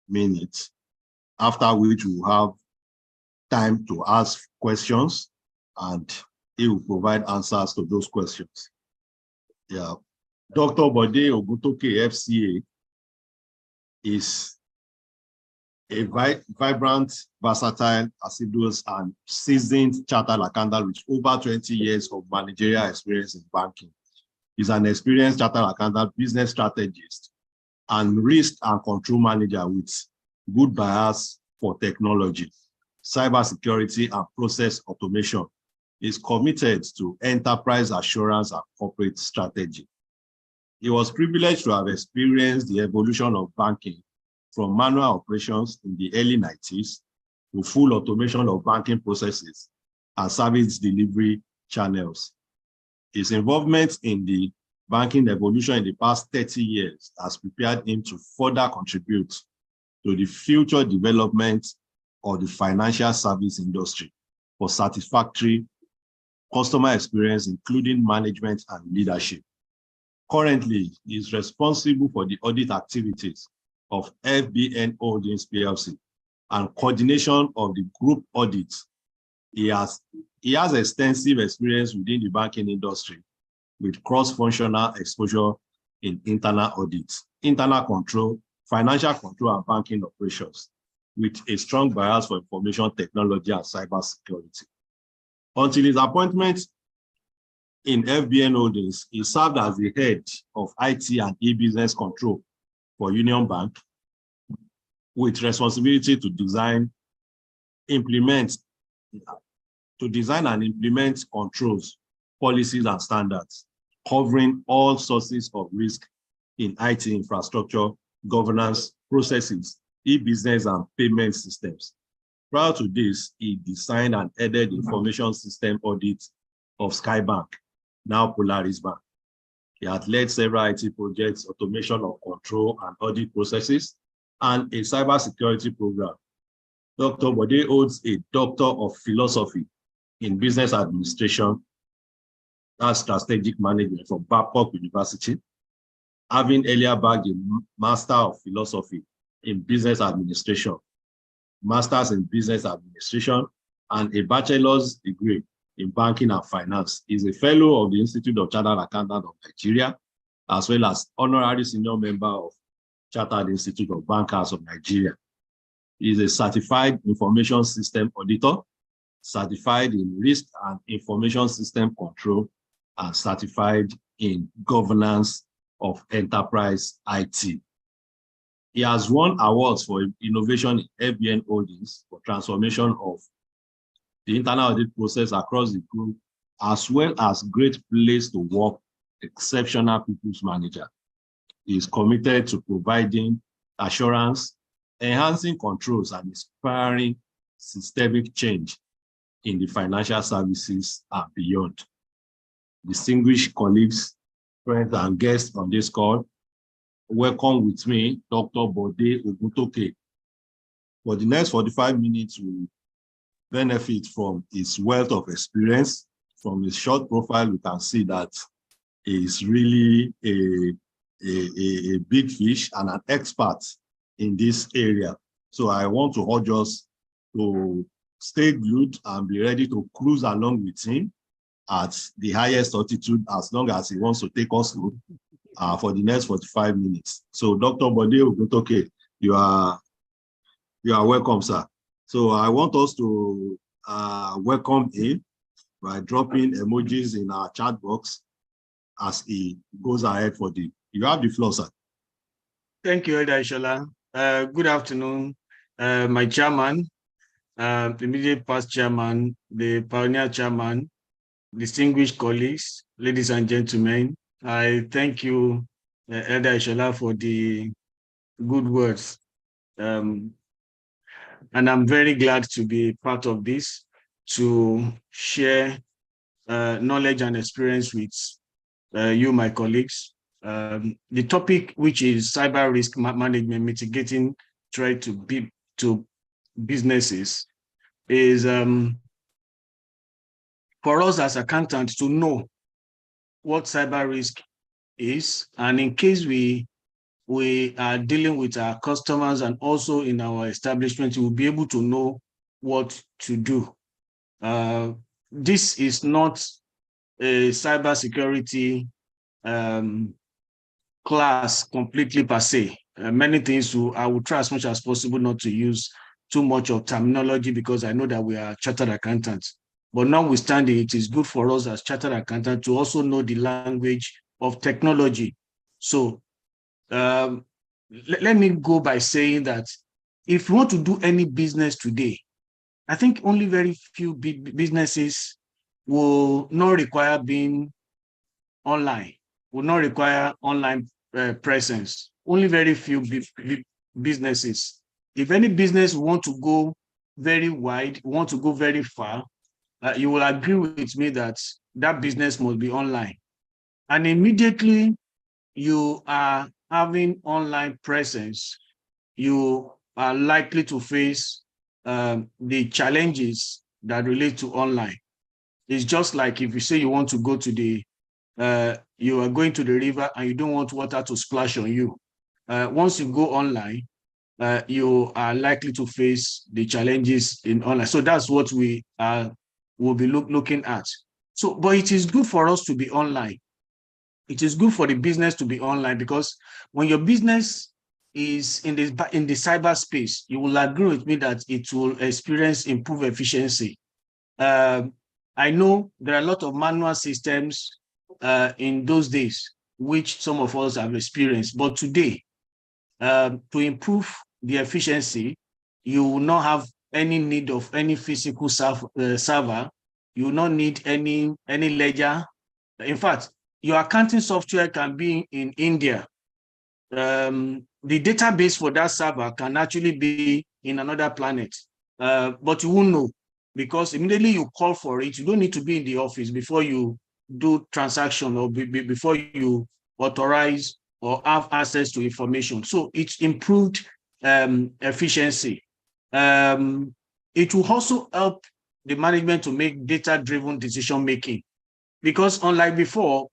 minutes, after which we'll have time to ask questions and he will provide answers to those questions. Yeah. Dr. Bode Oguntoke, FCA, is a vibrant, versatile, assiduous, and seasoned chartered accountant with over 20 years of managerial experience in banking. He's an experienced chartered accountant, business strategist, and risk and control manager with good bias for technology, cybersecurity, and process automation. He's committed to enterprise assurance and corporate strategy. He was privileged to have experienced the evolution of banking from manual operations in the early 90s to full automation of banking processes and service delivery channels. His involvement in the banking evolution in the past 30 years has prepared him to further contribute to the future development of the financial service industry for satisfactory customer experience, including management and leadership. Currently, he is responsible for the audit activities of FBN Holdings PLC and coordination of the group audits. He has extensive experience within the banking industry with cross-functional exposure in internal audits, internal control, financial control, and banking operations, with a strong bias for information technology and cybersecurity. Until his appointment in FBN Holdings, he served as the head of IT and e-business control for Union Bank, with responsibility to design and implement controls, policies, and standards, covering all sources of risk in IT infrastructure, governance, processes, e-business, and payment systems. Prior to this, he designed and headed information system audits of Skybank, now Polaris Bank. He had led several IT projects, automation of control and audit processes, and a cybersecurity program. Dr. Bode holds a Doctor of Philosophy in Business Administration and Strategic Management from Babcock University, having earlier bagged a Master of Philosophy in Business Administration, Masters in Business Administration, and a bachelor's degree in Banking and Finance. He's a fellow of the Institute of Chartered Accountants of Nigeria, as well as honorary senior member of Chartered Institute of Bankers of Nigeria. He is a certified information system auditor, certified in risk and information system control, and certified in governance of enterprise IT. He has won awards for innovation in FBN Holdings for transformation of the internal audit process across the group, as well as Great Place to Work, exceptional people's manager. He is committed to providing assurance, enhancing controls, and inspiring systemic change in the financial services and beyond. Distinguished colleagues, friends, and guests on this call, welcome with me, Dr. Bode Oguntoke. For the next 45 minutes, we benefit from his wealth of experience. From his short profile, we can see that he is really a big fish and an expert in this area. So I want to urge us to stay glued and be ready to cruise along with him at the highest altitude as long as he wants to take us through for the next 45 minutes. So Dr. Bode Oguntoke, you are welcome, sir. So I want us to welcome him by dropping emojis in our chat box as he goes ahead for the, you have the floor, sir. Thank you, Igds. Good afternoon, my chairman, the immediate past chairman, the pioneer chairman, distinguished colleagues, ladies and gentlemen. I thank you, Igds, for the good words. And I'm very glad to be part of this, to share knowledge and experience with you, my colleagues. The topic, which is cyber risk management, mitigating threat to businesses, is for us as accountants to know what cyber risk is, and in case we we are dealing with our customers and also in our establishment, we'll be able to know what to do. This is not a cybersecurity class completely per se. Many things I will try as much as possible not to use too much of terminology because I know that we are chartered accountants. But notwithstanding, it is good for us as chartered accountants to also know the language of technology. So let me go by saying that if you want to do any business today, I think only very few businesses will not require being online, will not require online presence. Only very few businesses. If any business want to go very wide, want to go very far, you will agree with me that that business must be online. And immediately you are having online presence, you are likely to face the challenges that relate to online. It's just like if you say you want to go to you are going to the river and you don't want water to splash on you. Once you go online, you are likely to face the challenges in online. So that's what we will be looking at. So, but it is good for us to be online. It is good for the business to be online because when your business is in the cyberspace, you will agree with me that it will experience improved efficiency. I know there are a lot of manual systems in those days, which some of us have experienced. But today, to improve the efficiency, you will not have any need of any physical server. You will not need any ledger. In fact, your accounting software can be in India. The database for that server can actually be in another planet, but you won't know because immediately you call for it, you don't need to be in the office before you do transaction or before you authorize or have access to information. So it's improved efficiency. It will also help the management to make data-driven decision making because unlike before,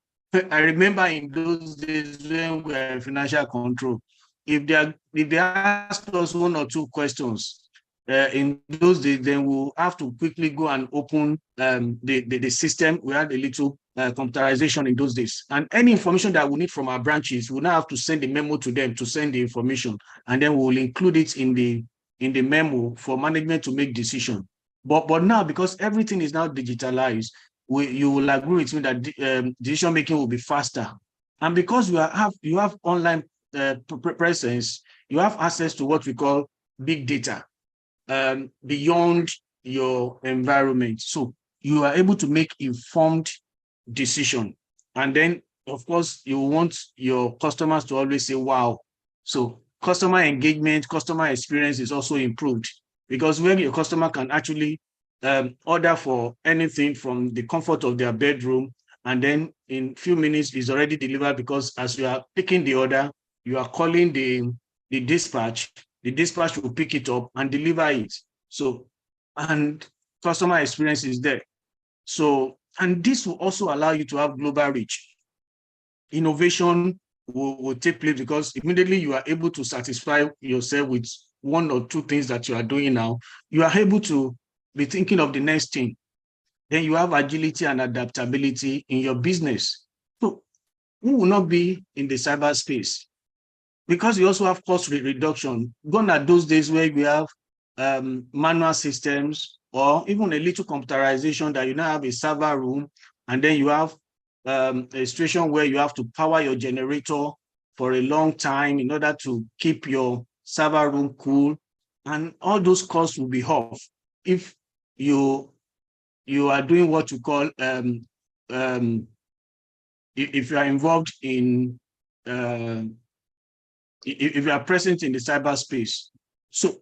I remember in those days when we were in financial control, if they ask us one or two questions in those days, then we'll have to quickly go and open the system. We had a little computerization in those days. And any information that we need from our branches, we'll now have to send a memo to them to send the information. And then we'll include it in the memo for management to make decision. But now, because everything is now digitalized, you will agree with me that decision making will be faster. And because you have online presence, you have access to what we call big data beyond your environment. So you are able to make informed decision. And then, of course, you want your customers to always say, wow. So customer engagement, customer experience is also improved because when your customer can actually order for anything from the comfort of their bedroom, and then in a few minutes is already delivered because as you are picking the order, you are calling the dispatch will pick it up and deliver it. So, and customer experience is there. So, and this will also allow you to have global reach. Innovation will take place because immediately you are able to satisfy yourself with one or two things that you are doing now. You are able to be thinking of the next thing. Then you have agility and adaptability in your business. So who will not be in the cyberspace? Because you also have cost reduction. Gone are those days where we have manual systems or even a little computerization that you now have a server room, and then you have a situation where you have to power your generator for a long time in order to keep your server room cool, and all those costs will be off if you are doing what you call if you are involved in if you are present in the cyberspace. So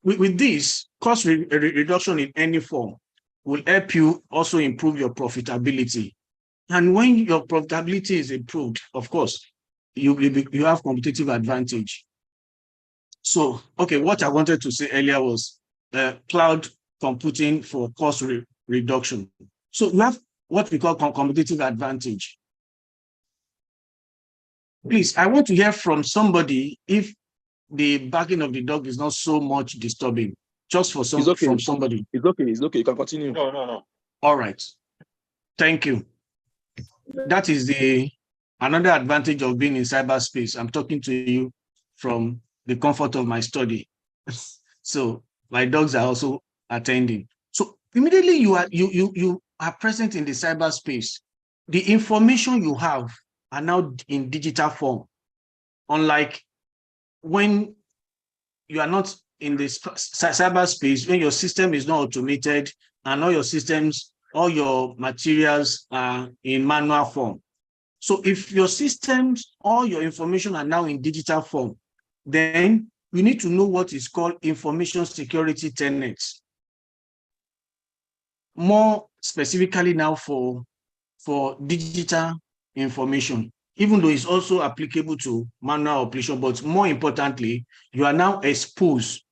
with this, cost reduction in any form will help you also improve your profitability. And when your profitability is improved, of course, you have competitive advantage. So, okay, what I wanted to say earlier was cloud computing for cost reduction. So you have what we call competitive advantage. Please, I want to hear from somebody if the barking of the dog is not so much disturbing. Just for It's okay. from somebody. It's okay. It's okay. You can continue. No. All right. Thank you. That is another advantage of being in cyberspace. I'm talking to you from the comfort of my study. So my dogs are also attending. So immediately you are present in the cyberspace. The information you have are now in digital form. Unlike when you are not in the cyberspace, when your system is not automated and all your systems, all your materials are in manual form. So if your systems, all your information are now in digital form, then we need to know what is called information security tenets. More specifically now for digital information, even though it's also applicable to manual operation, but more importantly, you are now exposed.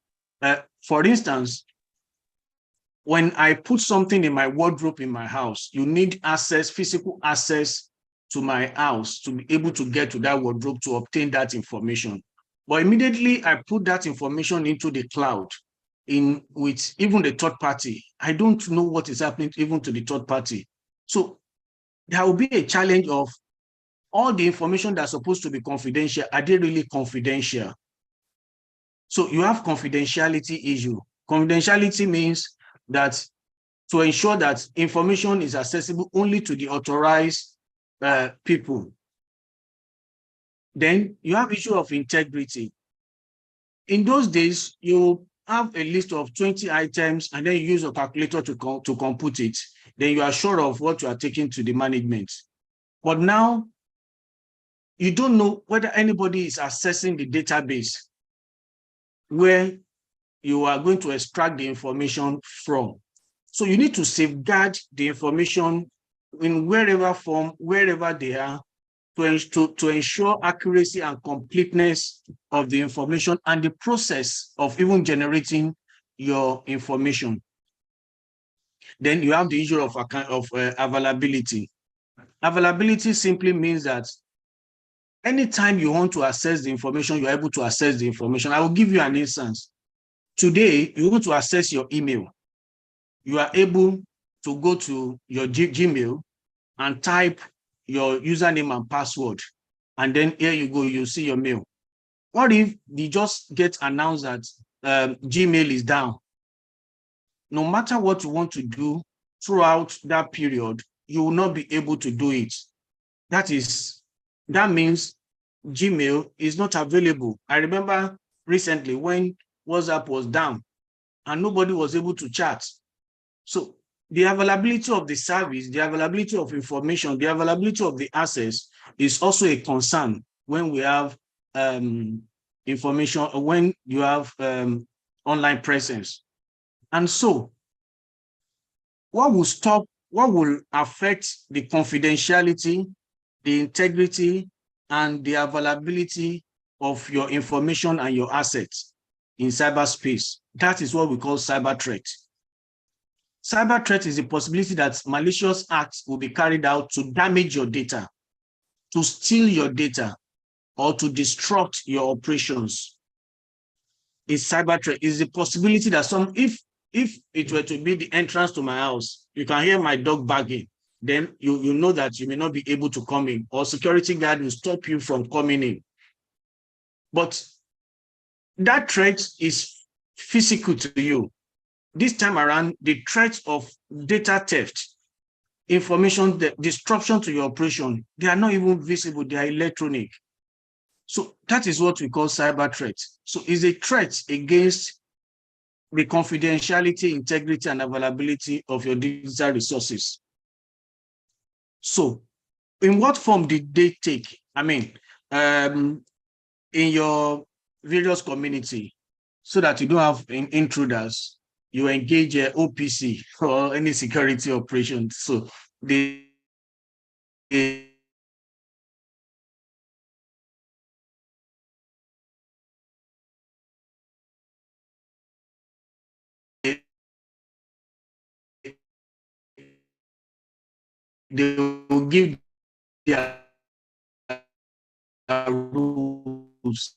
For instance, when I put something in my wardrobe in my house, you need access, physical access to my house to be able to get to that wardrobe to obtain that information. But immediately I put that information into the cloud with even the third party, I don't know what is happening even to the third party. So there will be a challenge of all the information that's supposed to be confidential, are they really confidential? So you have confidentiality issue. Confidentiality means that to ensure that information is accessible only to the authorized people. Then you have issue of integrity. In those days, you have a list of 20 items and then you use a calculator to compute it. Then you are sure of what you are taking to the management. But now, you don't know whether anybody is accessing the database where you are going to extract the information from. So you need to safeguard the information in wherever form, wherever they are, to ensure accuracy and completeness of the information and the process of even generating your information. Then you have the issue of availability. Availability simply means that anytime you want to access the information, you're able to access the information. I will give you an instance. Today, you want to access your email. You are able to go to your Gmail and type your username and password. And then here you go, you see your mail. What if you just get announced that Gmail is down? No matter what you want to do throughout that period, you will not be able to do it. That means Gmail is not available. I remember recently when WhatsApp was down and nobody was able to chat. So the availability of the service, the availability of information, the availability of the access is also a concern when we have information, when you have online presence. And so what will affect the confidentiality, the integrity, and the availability of your information and your assets in cyberspace? That is what we call cyber threat. Cyber threat is the possibility that malicious acts will be carried out to damage your data, to steal your data, or to disrupt your operations. Is cyber threat is the possibility that if it were to be the entrance to my house, you can hear my dog barking, then you know that you may not be able to come in, or security guard will stop you from coming in. But that threat is physical to you. This time around, the threat of data theft, information, the disruption to your operation, they are not even visible, they are electronic. So that is what we call cyber threat. So it's a threat against the confidentiality, integrity, and availability of your digital resources. So in what form did they take? I mean, in your various community, so that you don't have intruders, you engage OPC or any security operations. So they will give their rules.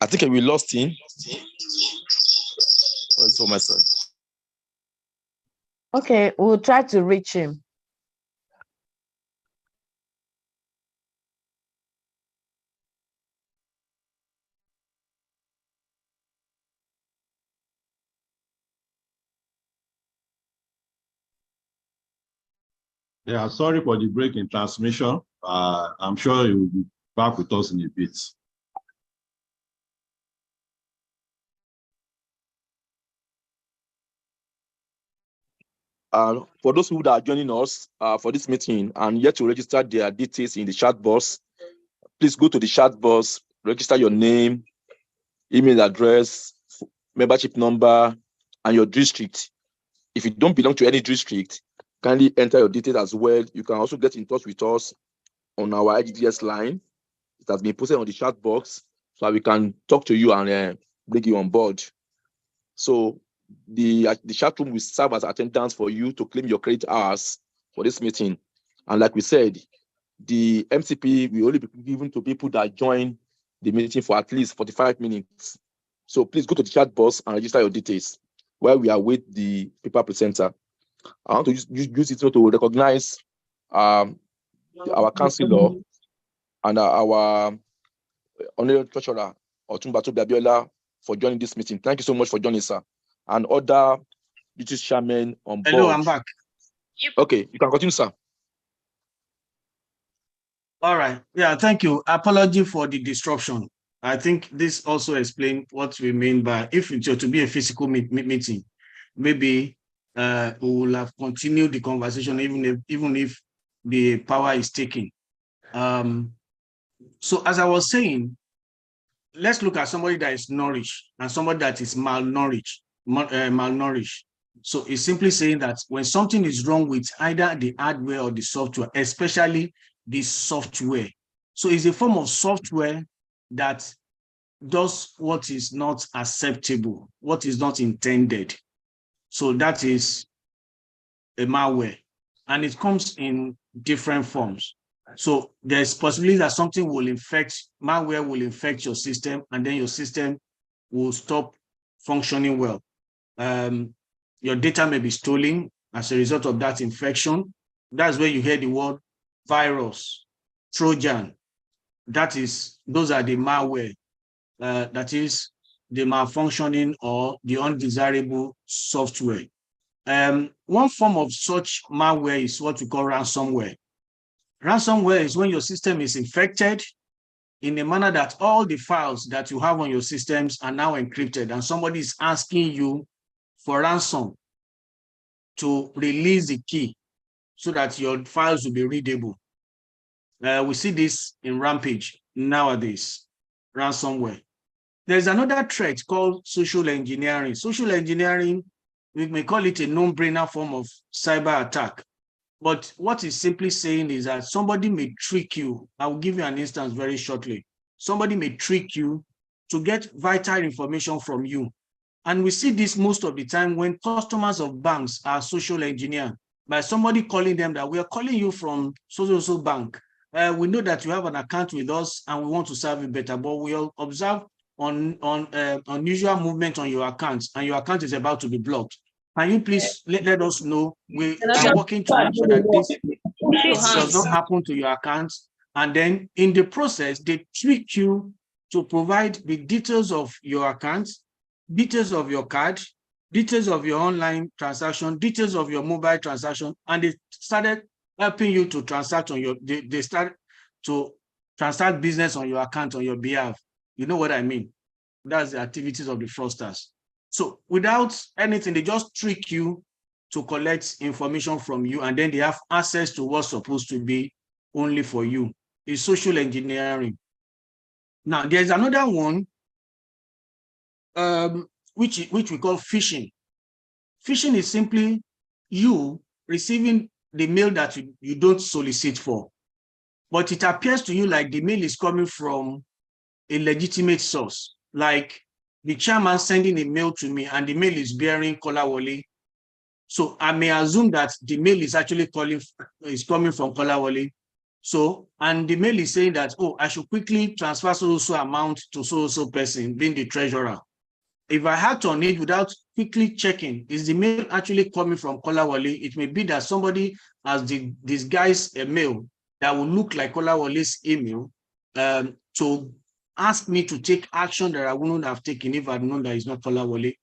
I think we lost him. What's for my son? Okay, we'll try to reach him. Yeah, sorry for the break in transmission. I'm sure he will be back with us in a bit. For those who are joining us for this meeting and yet to register their details in the chat box, please go to the chat box, register your name, email address, membership number, and your district. If you don't belong to any district, kindly enter your details as well. You can also get in touch with us on our Igds line. It has been posted on the chat box so we can talk to you and bring you on board. So the chat room will serve as attendance for you to claim your credit hours for this meeting. And like we said, the MCP will only be given to people that join the meeting for at least 45 minutes. So please go to the chat box and register your details while we await the paper presenter. I want to use it to recognize our councillor and our honorary treasurer, Otumba Abiola, for joining this meeting. Thank you so much for joining, sir. And other duties chairman on board. Hello, I'm back. Okay, you can continue, sir. All right. Yeah, thank you. Apology for the disruption. I think this also explains what we mean by if it were to be a physical meeting, maybe we will have continued the conversation even if the power is taken. So as I was saying, let's look at somebody that is nourished and somebody that is malnourished. So it's simply saying that when something is wrong with either the hardware or the software, especially the software. So it's a form of software that does what is not acceptable, what is not intended. So that is a malware, and it comes in different forms. So there's possibility that something will infect, malware will infect your system, and then your system will stop functioning well. Your data may be stolen as a result of that infection. That's where you hear the word virus, Trojan. Those are the malware. That is the malfunctioning or the undesirable software. One form of such malware is what we call ransomware. Ransomware is when your system is infected in a manner that all the files that you have on your systems are now encrypted, and somebody is asking you for ransom to release the key so that your files will be readable. We see this in rampage nowadays, ransomware. There's another threat called social engineering. Social engineering, we may call it a no-brainer form of cyber attack. But what it's simply saying is that somebody may trick you. I will give you an instance very shortly. Somebody may trick you to get vital information from you. And we see this most of the time when customers of banks are social engineered by somebody calling them that we are calling you from so bank. We know that you have an account with us and we want to serve you better, but we'll observe unusual movement on your account and your account is about to be blocked. Can you please let us know? We are working to make sure that this does not happen to your account. And then in the process, they trick you to provide the details of your account, details of your card, details of your online transaction, details of your mobile transaction, and they started helping you to transact on your, they start to transact business on your account on your behalf. You know what I mean? That's the activities of the fraudsters. So without anything, they just trick you to collect information from you, and then they have access to what's supposed to be only for you. It's social engineering. Now, there's another one, which we call phishing. Phishing is simply you receiving the mail that you don't solicit for, but it appears to you like the mail is coming from a legitimate source, like the chairman sending a mail to me and the mail is bearing Kolawole. So I may assume that the mail is actually coming from Kolawole. So, and the mail is saying that, oh, I should quickly transfer so amount to so person, being the treasurer. If I had on it without quickly checking, is the mail actually coming from Kolawole? It may be that somebody has disguised a mail that will look like Kolawole's email to ask me to take action that I wouldn't have taken if I'd known that it's not Kolawole.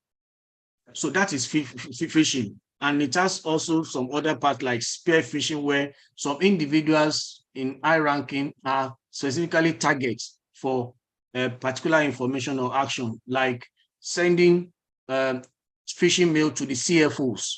So that is phishing. And it has also some other parts like spear phishing, where some individuals in high ranking are specifically targets for particular information or action, like sending phishing mail to the CFOs,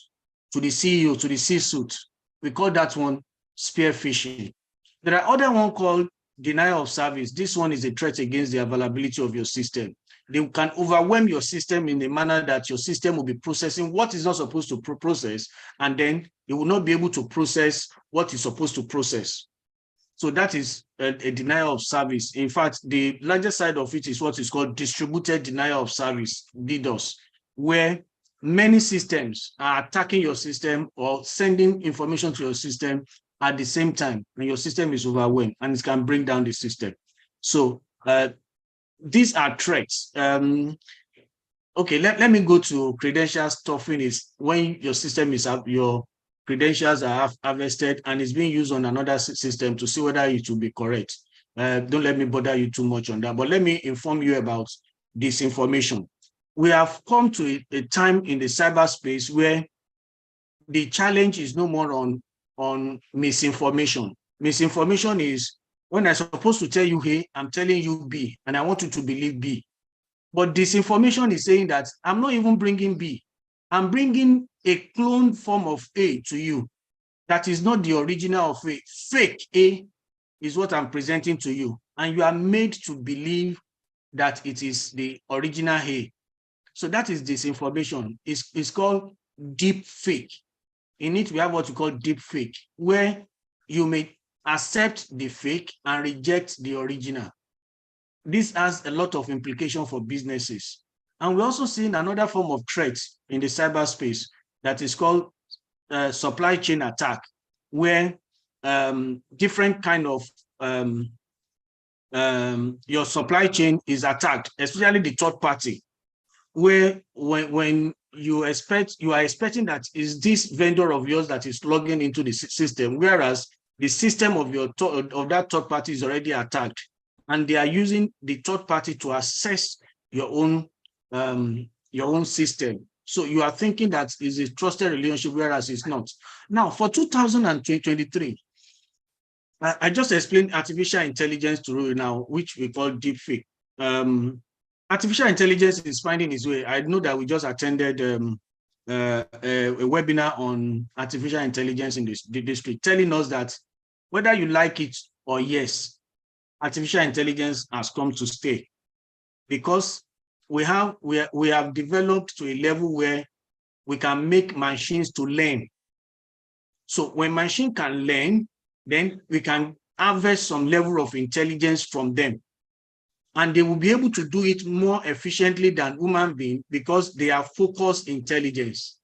to the CEO, to the C-suite. We call that one spear phishing. There are other one called denial of service. This one is a threat against the availability of your system. They can overwhelm your system in a manner that your system will be processing what is not supposed to process, and then it will not be able to process what is supposed to process. So that is a denial of service. In fact, the larger side of it is what is called distributed denial of service, DDoS, where many systems are attacking your system or sending information to your system at the same time, and your system is overwhelmed, and it can bring down the system. So these are threats. Okay, let me go to credential stuffing. Is when your system is up, your credentials are harvested and is being used on another system to see whether it will be correct. Don't let me bother you too much on that, but let me inform you about disinformation. We have come to a time in the cyberspace where the challenge is no more on misinformation. Misinformation is when I'm supposed to tell you A, I'm telling you B, and I want you to believe B. But disinformation is saying that I'm not even bringing B. I'm bringing a cloned form of A to you that is not the original of A. Fake A is what I'm presenting to you, and you are made to believe that it is the original A. So that is disinformation. It's called deep fake. In it, we have what we call deep fake, where you may accept the fake and reject the original. This has a lot of implication for businesses. And we're also seeing another form of threat in the cyberspace that is called supply chain attack, where different kind of your supply chain is attacked, especially the third party, where when you are expecting that is this vendor of yours that is logging into the system, whereas the system of that third party is already attacked, and they are using the third party to access your own system. So you are thinking that is a trusted relationship, whereas it's not. Now, for 2023, I just explained artificial intelligence to you now, which we call deepfake. Artificial intelligence is finding its way. I know that we just attended a webinar on artificial intelligence in the district, telling us that whether you like it or yes, artificial intelligence has come to stay, because we have developed to a level where we can make machines to learn. So when machine can learn, then we can harvest some level of intelligence from them. And they will be able to do it more efficiently than human beings because they are focused intelligence.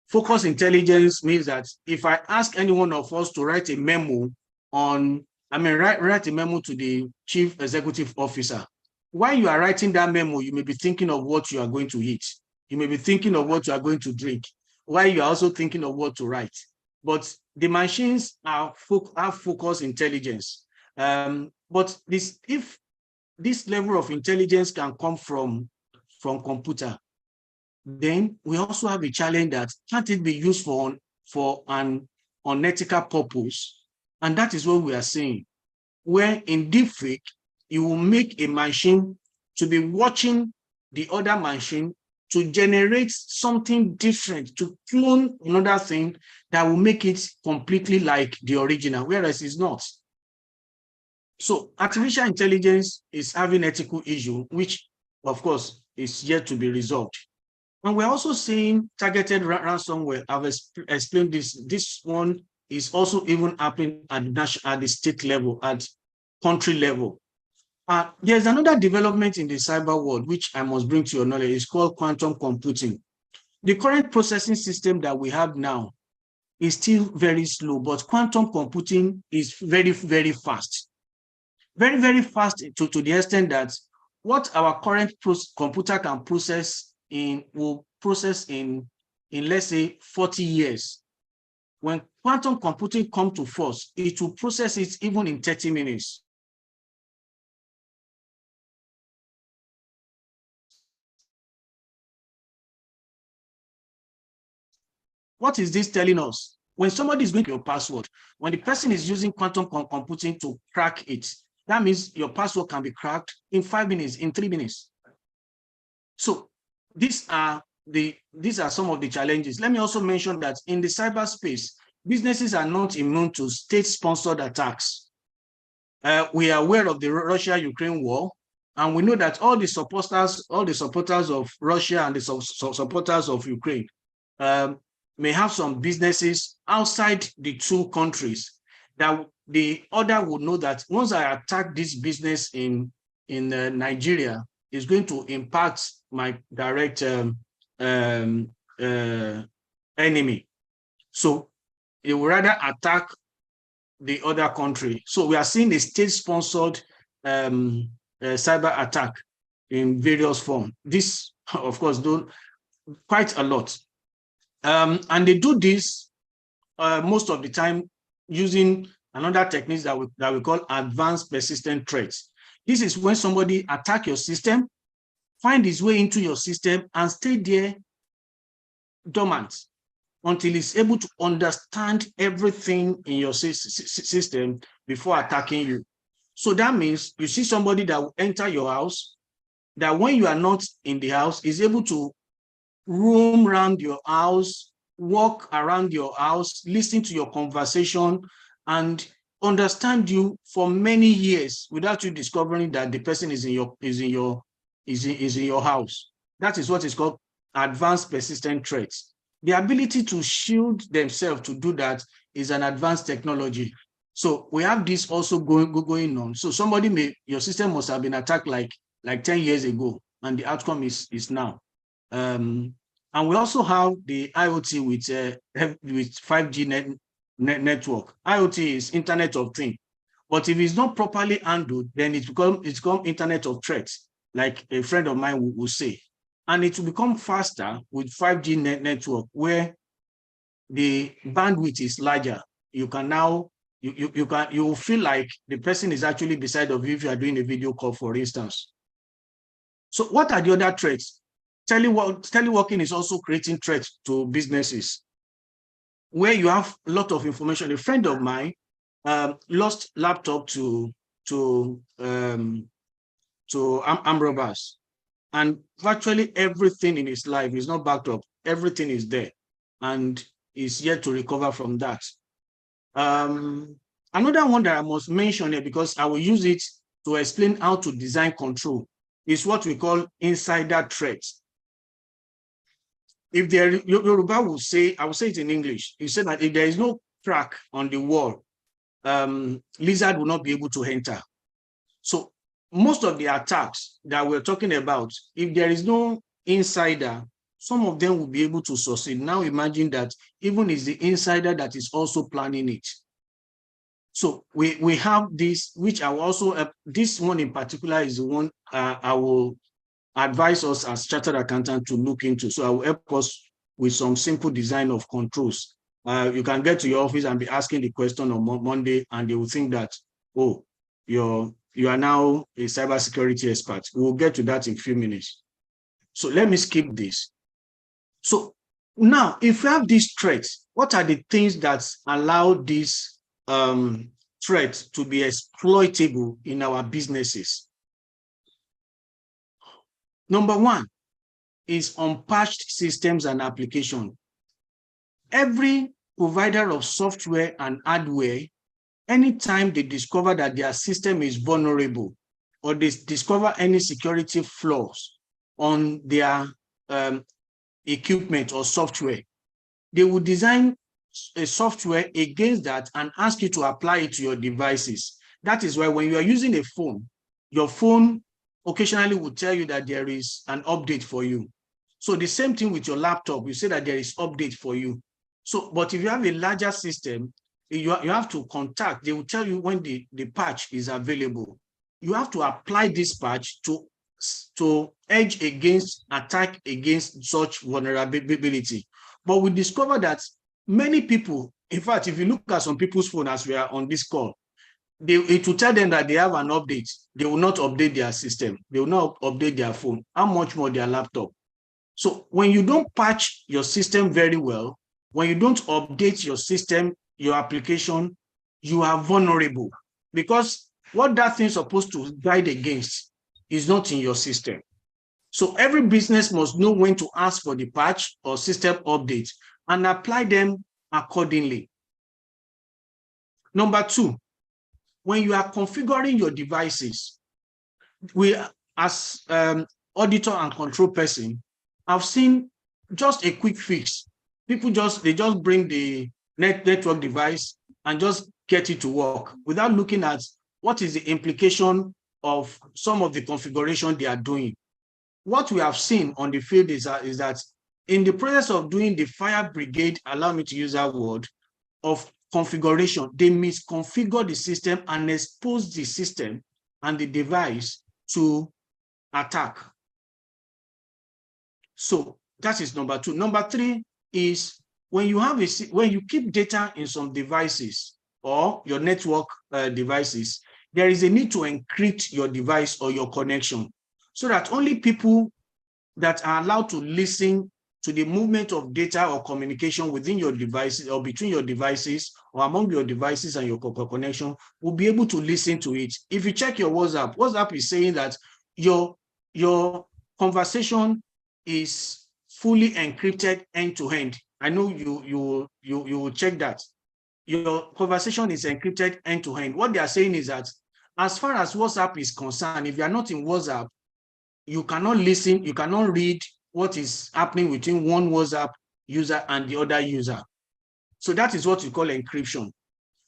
Focused intelligence means that if I ask any one of us to write a memo on, write a memo to the chief executive officer, while you are writing that memo, you may be thinking of what you are going to eat. You may be thinking of what you are going to drink, while you are also thinking of what to write. But the machines have focused intelligence. But if this level of intelligence can come from computer, then we also have a challenge that can't it be used for an unethical purpose? And that is what we are saying, where in deepfake, you will make a machine to be watching the other machine to generate something different, to clone another thing that will make it completely like the original, whereas it's not. So artificial intelligence is having ethical issue, which of course is yet to be resolved. And we're also seeing targeted ransomware. I've explained this. This one is also even happening at the state level, at country level. There's another development in the cyber world, which I must bring to your knowledge. It's called quantum computing. The current processing system that we have now is still very slow, but quantum computing is very, very fast. Very, very fast to the extent that what our current computer can process will process in let's say 40 years. When quantum computing comes to force, it will process it even in 30 minutes. What is this telling us? When somebody is going to your password, when the person is using quantum computing to crack it, that means your password can be cracked in 5 minutes, in 3 minutes. So these are some of the challenges. Let me also mention that in the cyberspace, businesses are not immune to state-sponsored attacks. We are aware of the Russia-Ukraine war, and we know that all the supporters of Russia and the supporters of Ukraine may have some businesses outside the two countries that the other would know that once I attack this business in Nigeria, it's going to impact my direct enemy. So it will rather attack the other country. So we are seeing a state-sponsored cyber attack in various forms. This, of course, do quite a lot. And they do this most of the time using another technique that we call advanced persistent threats. This is when somebody attacks your system, find his way into your system, and stay there dormant until he's able to understand everything in your system before attacking you. So that means you see somebody that will enter your house, that when you are not in the house, is able to roam around your house, walk around your house, listen to your conversation, and understand you for many years without you discovering that the person is in your house. That is what is called advanced persistent threats. The ability to shield themselves to do that is an advanced technology. So we have this also going on. So your system must have been attacked like 10 years ago, and the outcome is now. And we also have the IoT with 5G network. IoT is Internet of Things, but if it's not properly handled, then it's become Internet of Threats, like a friend of mine will say. And it will become faster with 5G network, where the bandwidth is larger. You can now you will feel like the person is actually beside of you if you are doing a video call, for instance. So what are the other threats? Teleworking is also creating threats to businesses, where you have a lot of information. A friend of mine lost laptop to armed robbers, and virtually everything in his life is not backed up. Everything is there, and is yet to recover from that. Another one that I must mention here, because I will use it to explain how to design control, is what we call insider threats. If there, Yoruba will say, I will say it in English, he said that if there is no crack on the wall, lizard will not be able to enter. So most of the attacks that we're talking about, if there is no insider, some of them will be able to succeed. Now imagine that even it's the insider that is also planning it. So we have this, which I will also, this one in particular is the one I will advise us as chartered accountant to look into. So I will help us with some simple design of controls. You can get to your office and be asking the question on Monday, and they will think that, oh, you are now a cybersecurity expert. We'll get to that in a few minutes. So let me skip this. So now, if you have these threats, what are the things that allow this threat to be exploitable in our businesses? Number one is unpatched systems and application. Every provider of software and hardware, anytime they discover that their system is vulnerable or they discover any security flaws on their equipment or software, they will design a software against that and ask you to apply it to your devices. That is why when you are using a phone, your phone occasionally will tell you that there is an update for you. So the same thing with your laptop, you say that there is update for you. So, but if you have a larger system, you have to contact, they will tell you when the patch is available. You have to apply this patch to edge against, attack against such vulnerability. But we discover that many people, in fact, if you look at some people's phone as we are on this call, it will tell them that they have an update. They will not update their system. They will not update their phone. How much more their laptop? So when you don't patch your system very well, when you don't update your system, your application, you are vulnerable, because what that thing is supposed to guide against is not in your system. So every business must know when to ask for the patch or system update and apply them accordingly. Number two, when you are configuring your devices, we as auditor and control person, I've seen just a quick fix. People just bring the network device and just get it to work without looking at what is the implication of some of the configuration they are doing. What we have seen on the field is that in the process of doing the fire brigade, allow me to use that word, of configuration, they misconfigure the system and expose the system and the device to attack. So that is number two. Number three is when you keep data in some devices or your network devices, there is a need to encrypt your device or your connection so that only people that are allowed to listen to the movement of data or communication within your devices or between your devices or among your devices and your connection will be able to listen to it. If you check your WhatsApp, WhatsApp is saying that your conversation is fully encrypted end to end. I know you will check that. Your conversation is encrypted end to end. What they are saying is that as far as WhatsApp is concerned, if you are not in WhatsApp, you cannot listen, you cannot read what is happening between one WhatsApp user and the other user. So that is what we call encryption.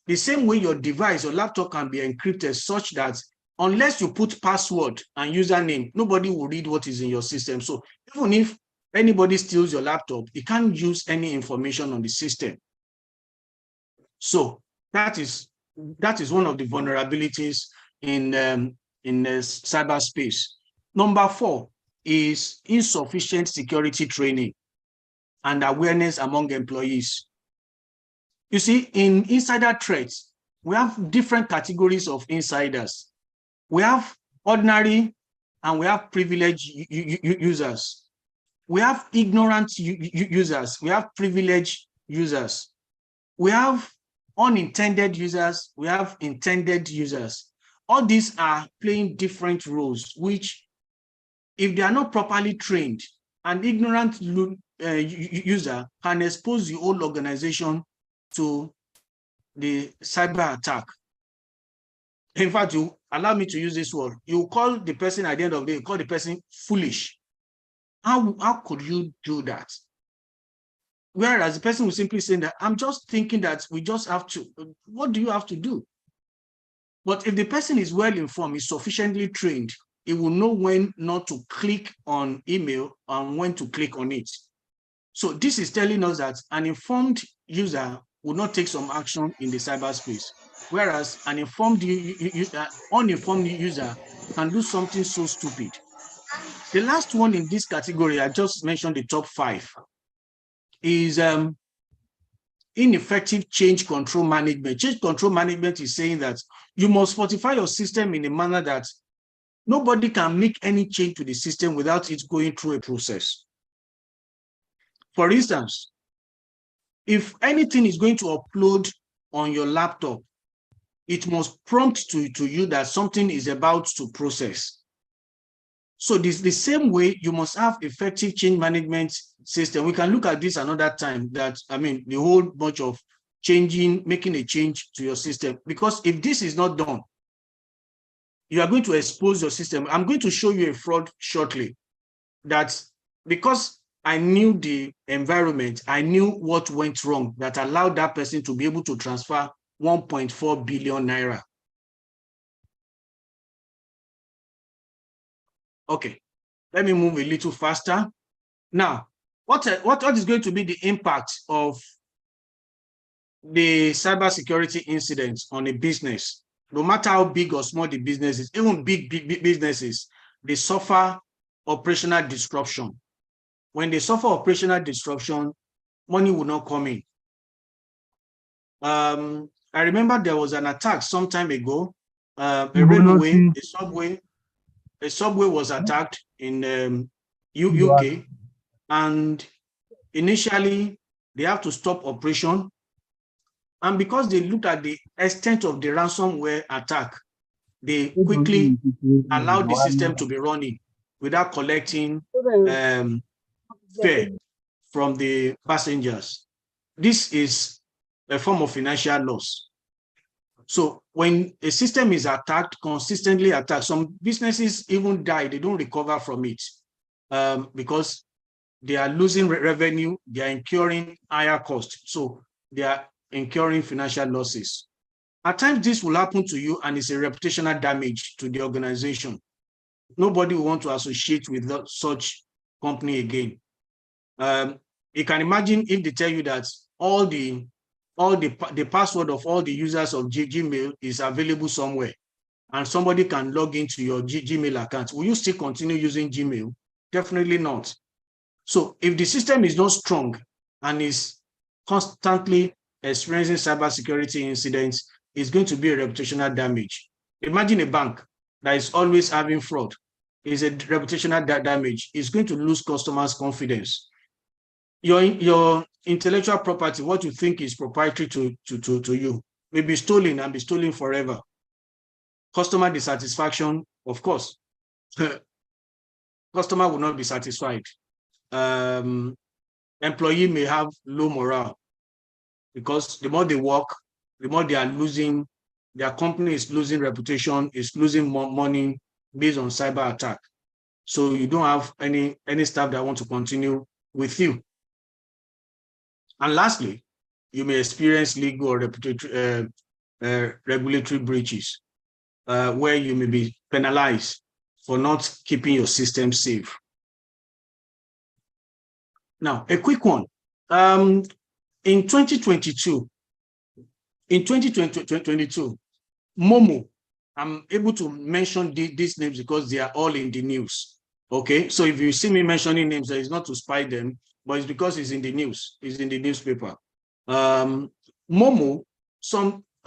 The same way your device or laptop can be encrypted such that unless you put password and username, nobody will read what is in your system. So even if anybody steals your laptop, it can't use any information on the system. So that is one of the vulnerabilities in the cyberspace. Number four is insufficient security training and awareness among employees. You see, in insider threats, we have different categories of insiders. We have ordinary and we have privileged users. We have ignorant users. We have privileged users. We have unintended users. We have intended users. All these are playing different roles, which if they are not properly trained, an ignorant user can expose the whole organization to the cyber attack. In fact, you allow me to use this word. You call the person at the end of the day, you call the person foolish. How could you do that? Whereas the person will simply say that, I'm just thinking that we just have to, what do you have to do? But if the person is well informed, is sufficiently trained, he will know when not to click on email and when to click on it. So this is telling us that an informed user will not take some action in the cyberspace, whereas an uninformed user can do something so stupid. The last one in this category, I just mentioned the top five, is ineffective change control management. Change control management is saying that you must fortify your system in a manner that nobody can make any change to the system without it going through a process. For instance, if anything is going to upload on your laptop, it must prompt to you that something is about to process. So this the same way you must have effective change management system. We can look at this another time, that, I mean, the whole bunch of making a change to your system. Because if this is not done, you are going to expose your system. I'm going to show you a fraud shortly that because I knew the environment, I knew what went wrong that allowed that person to be able to transfer 1.4 billion naira. Okay, let me move a little faster. Now, what is going to be the impact of the cybersecurity incidents on a business? No matter how big or small the business is, even big businesses, they suffer operational disruption. When they suffer operational disruption, money will not come in. I remember there was an attack some time ago. A railway, a subway was attacked in UK, and initially they have to stop operation. And because they looked at the extent of the ransomware attack, they quickly allowed the system to be running without collecting fare from the passengers. This is a form of financial loss. So when a system is attacked, consistently attacked, some businesses even die, they don't recover from it because they are losing revenue, they are incurring higher costs. So they are incurring financial losses. At times, this will happen to you and it's a reputational damage to the organization. Nobody will want to associate with such company again. You can imagine if they tell you that all the password of all the users of Gmail is available somewhere and somebody can log into your Gmail account. Will you still continue using Gmail? Definitely not. So if the system is not strong and is constantly experiencing cybersecurity incidents, it's going to be a reputational damage. Imagine a bank that is always having fraud. Is a reputational damage. It's going to lose customers' confidence. Your intellectual property, what you think is proprietary to you, may be stolen and be stolen forever. Customer dissatisfaction, of course. Customer will not be satisfied. Employee may have low morale because the more they work, the more they are losing, their company is losing reputation, is losing more money based on cyber attack. So you don't have any staff that want to continue with you. And lastly, you may experience legal or regulatory breaches where you may be penalized for not keeping your system safe. Now, a quick one. In 2022, Momo, I'm able to mention these names because they are all in the news. Okay, so if you see me mentioning names, it's not to spy them, but it's because it's in the news, it's in the newspaper. Momo,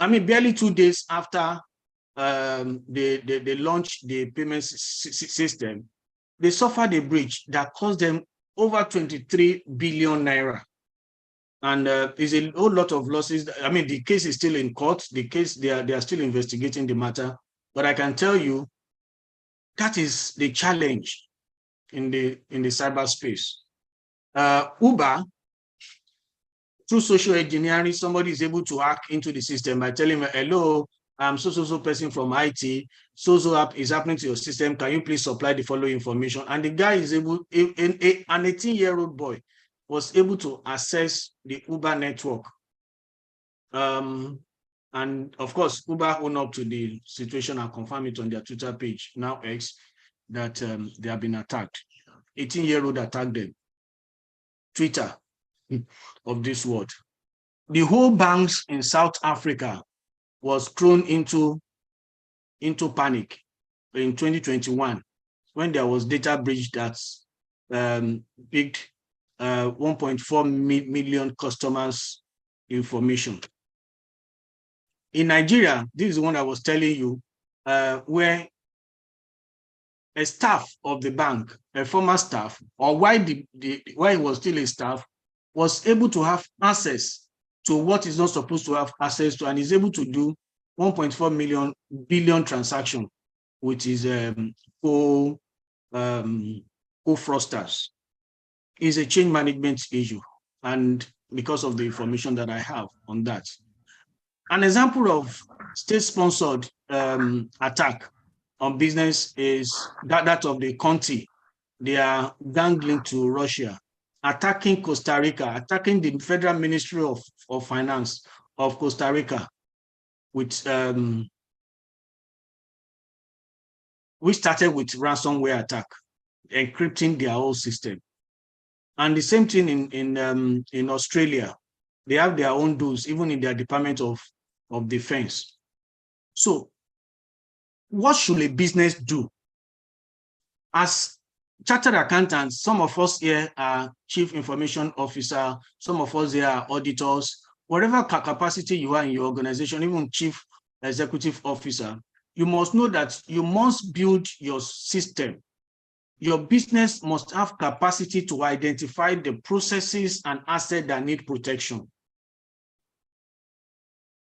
barely 2 days after they launched the payment system, they suffered a breach that cost them over 23 billion naira. And there's a whole lot of losses. I mean, the case is still in court. The case, they are still investigating the matter. But I can tell you that is the challenge in the cyberspace. Uber, through social engineering, somebody is able to hack into the system by telling me, hello, I'm so person from IT, so app is happening to your system. Can you please supply the following information? And the guy is able, an 18-year-old boy was able to access the Uber network. And of course, Uber owned up to the situation and confirmed it on their Twitter page, now X, that they have been attacked. 18-year-old attacked them. Twitter of this world. The whole banks in South Africa was thrown into panic in 2021 when there was data breach that picked 1.4 million customers' information. In Nigeria, this is the one I was telling you, where a staff of the bank, a former staff, or while he was still a staff, was able to have access to what is not supposed to have access to, and is able to do 1.4 billion transaction, which is co-fraudsters. Is a change management issue. And because of the information that I have on that. An example of state-sponsored attack on business is that of the Conti. They are gang linked to Russia, attacking Costa Rica, attacking the Federal Ministry of Finance of Costa Rica, with we started with ransomware attack, encrypting their whole system. And the same thing in Australia. They have their own dues, even in their Department of Defense. So what should a business do? As chartered accountants, some of us here are chief information officer, some of us here are auditors. Whatever capacity you are in your organization, even chief executive officer, you must know that you must build your system. Your business must have capacity to identify the processes and assets that need protection.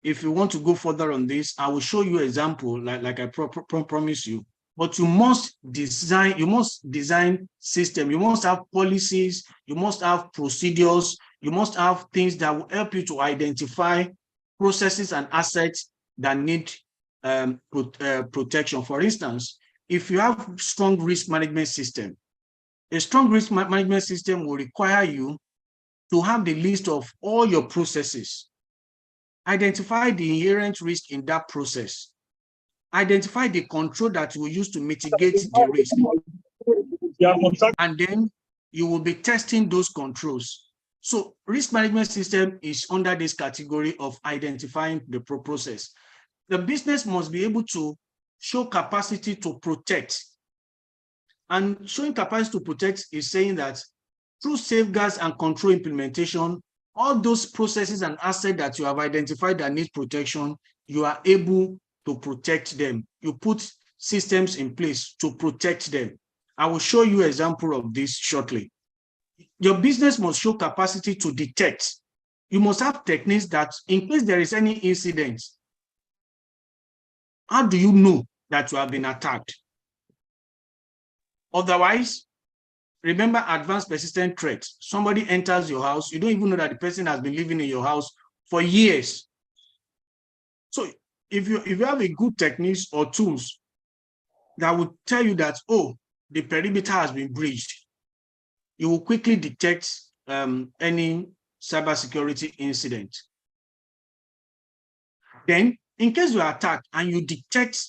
If you want to go further on this, I will show you an example, like I promise you. But you must design system. You must have policies. You must have procedures. You must have things that will help you to identify processes and assets that need protection. For instance, if you have strong risk management system, a strong risk management system will require you to have the list of all your processes. Identify the inherent risk in that process. Identify the control that you will use to mitigate the risk. And then you will be testing those controls. So risk management system is under this category of identifying the process. The business must be able to show capacity to protect. And showing capacity to protect is saying that through safeguards and control implementation, all those processes and assets that you have identified that need protection, you are able to protect them. You put systems in place to protect them. I will show you an example of this shortly. Your business must show capacity to detect. You must have techniques that, in case there is any incident, how do you know that you have been attacked? Otherwise, remember advanced persistent threat. Somebody enters your house, you don't even know that the person has been living in your house for years. So if you have a good techniques or tools that would tell you that, oh, the perimeter has been breached, you will quickly detect any cybersecurity incident. Then, in case you are attacked and you detect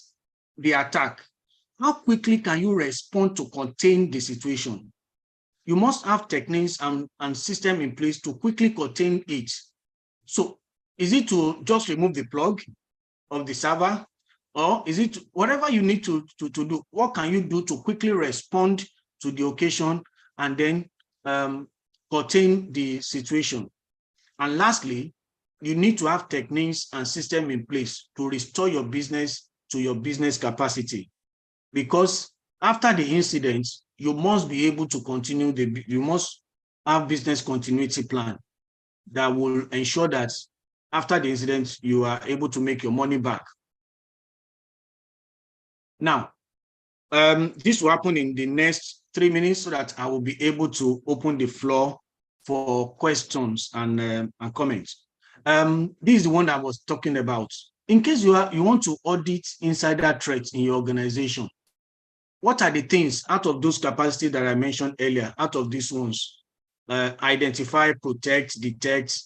the attack, how quickly can you respond to contain the situation? You must have techniques and system in place to quickly contain it. So is it to just remove the plug of the server, or is it whatever you need to do? What can you do to quickly respond to the occasion and then contain the situation? And lastly, you need to have techniques and system in place to restore your business to your business capacity. Because after the incident, you must be able to continue, you must have business continuity plan that will ensure that after the incident, you are able to make your money back. Now, this will happen in the next 3 minutes so that I will be able to open the floor for questions and comments. This is the one I was talking about. In case you want to audit insider threats in your organization, what are the things out of those capacities that I mentioned earlier, out of these ones? Identify, protect, detect,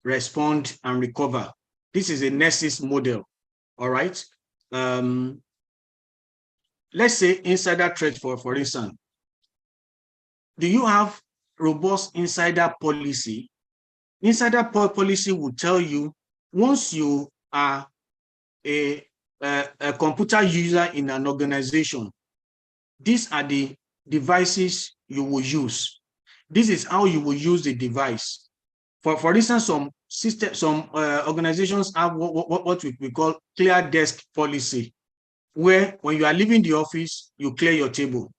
respond, and recover. This is a Nexus model, all right? Let's say insider threat, for instance. Do you have robust insider policy? Insider policy will tell you, once you are a computer user in an organization, these are the devices you will use. This is how you will use the device. For instance, some organizations have what we call clear desk policy, where when you are leaving the office, you clear your table.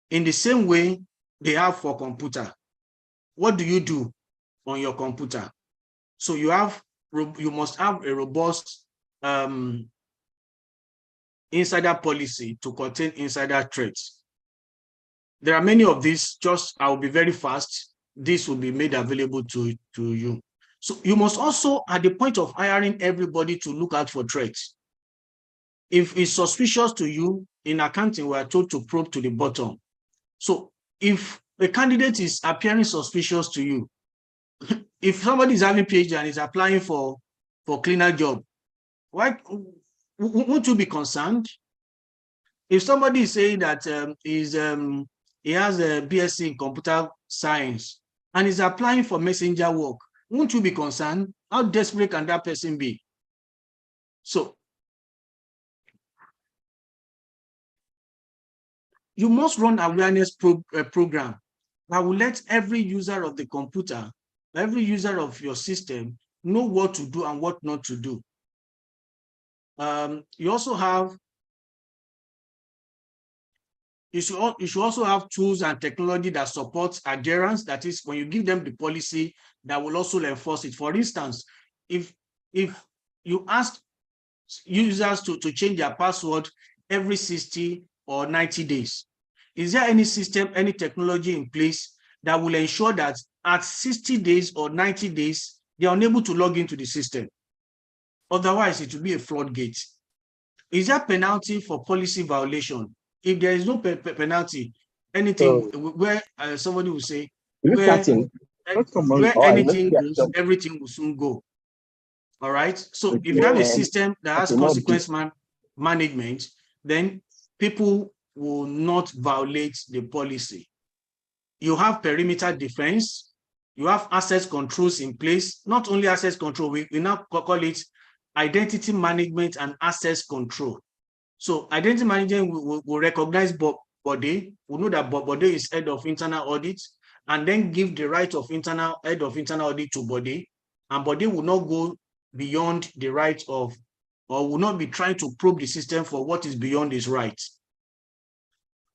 In the same way they have for computer. What do you do on your computer? So you must have a robust insider policy to contain insider threats. There are many of these. I will be very fast. This will be made available to you. So you must also, at the point of hiring everybody, to look out for threats. If it's suspicious to you, in accounting, we are told to probe to the bottom. So if a candidate is appearing suspicious to you, if somebody is having PhD and is applying for cleaner job, why won't you be concerned? If somebody is saying that he has a BSc in computer science and is applying for messenger work, won't you be concerned? How desperate can that person be? So you must run awareness program that will let every user of the computer, every user of your system, know what to do and what not to do. You also have, you should also have tools and technology that supports adherence. That is, when you give them the policy, that will also enforce it. For instance, if you ask users to change their password every 60 or 90 days, is there any system, any technology in place that will ensure that at 60 days or 90 days, they are unable to log into the system? Otherwise, it will be a floodgate. Is there penalty for policy violation? If there is no penalty, anything where somebody will say, where anything goes, everything will soon go. All right. So if you have a system that has consequence management, then people will not violate the policy. You have perimeter defense. You have access controls in place. Not only access control, we now call it identity management and access control. So identity management will recognize body, will know that body is head of internal audit, and then give the right of head of internal audit to body, and body will not go beyond the right of, or will not be trying to probe the system for what is beyond his rights.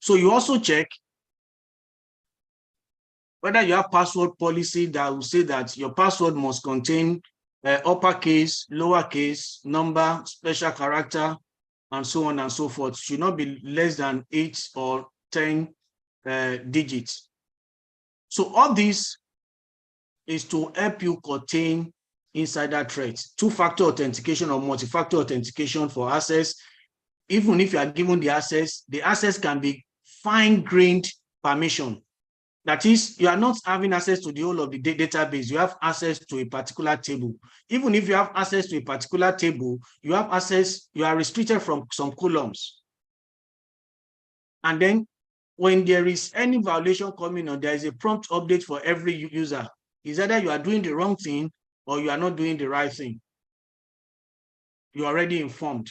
So you also check whether you have password policy that will say that your password must contain uppercase, lowercase, number, special character, and so on and so forth. Should not be less than 8 or 10 digits. So all this is to help you contain insider threats. Two-factor authentication or multi-factor authentication for access. Even if you are given the access can be fine-grained permission. That is, you are not having access to the whole of the database. You have access to a particular table. Even if you have access to a particular table, you have access, you are restricted from some columns. And then when there is any violation coming on, there is a prompt update for every user. It's either you are doing the wrong thing or you are not doing the right thing. You are already informed.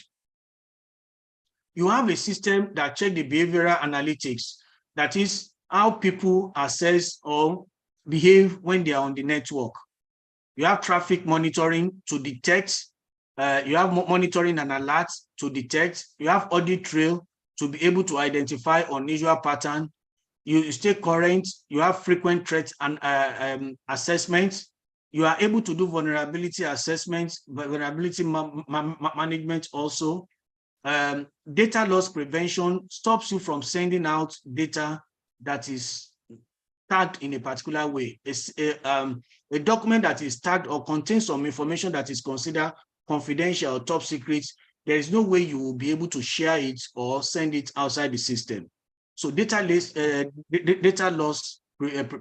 You have a system that checks the behavioral analytics. That is, how people assess or behave when they are on the network. You have traffic monitoring to detect, you have monitoring and alerts to detect, you have audit trail to be able to identify unusual pattern, you stay current, you have frequent threat and assessments, you are able to do vulnerability assessments, vulnerability management also. Data loss prevention stops you from sending out data that is tagged in a particular way. It's a document that is tagged or contains some information that is considered confidential or top secret. There is no way you will be able to share it or send it outside the system. So data loss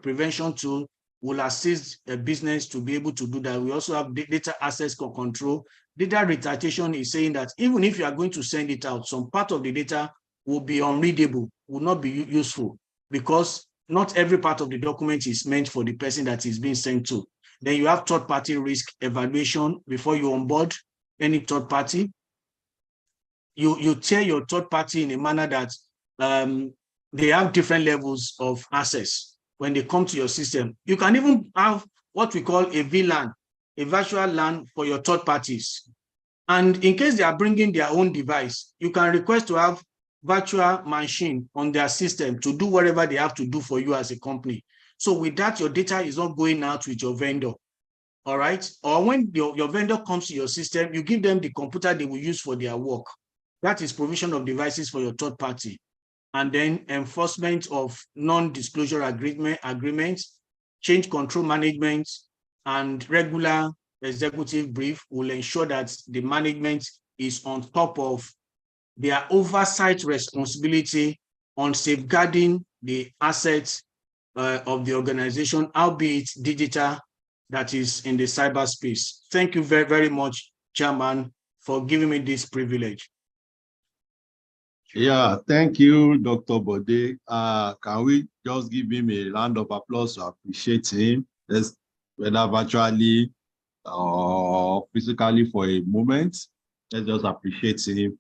prevention tool will assist a business to be able to do that. We also have data access control. Data retractation is saying that even if you are going to send it out, some part of the data will be unreadable, will not be useful, because not every part of the document is meant for the person that is being sent to. Then you have third-party risk evaluation before you onboard any third party. You tier your third party in a manner that they have different levels of access when they come to your system. You can even have what we call a VLAN, a virtual LAN for your third parties. And in case they are bringing their own device, you can request to have virtual machine on their system to do whatever they have to do for you as a company. So with that, your data is not going out with your vendor, all right? Or when your vendor comes to your system, you give them the computer they will use for their work. That is provision of devices for your third party. And then enforcement of non-disclosure agreements, change control management, and regular executive brief will ensure that the management is on top of their oversight responsibility on safeguarding the assets of the organization, albeit digital, that is in the cyberspace. Thank you very, very much, Chairman, for giving me this privilege. Yeah, thank you, Dr. Bode. Can we just give him a round of applause to appreciate him, whether virtually or physically for a moment? Let's just appreciate him.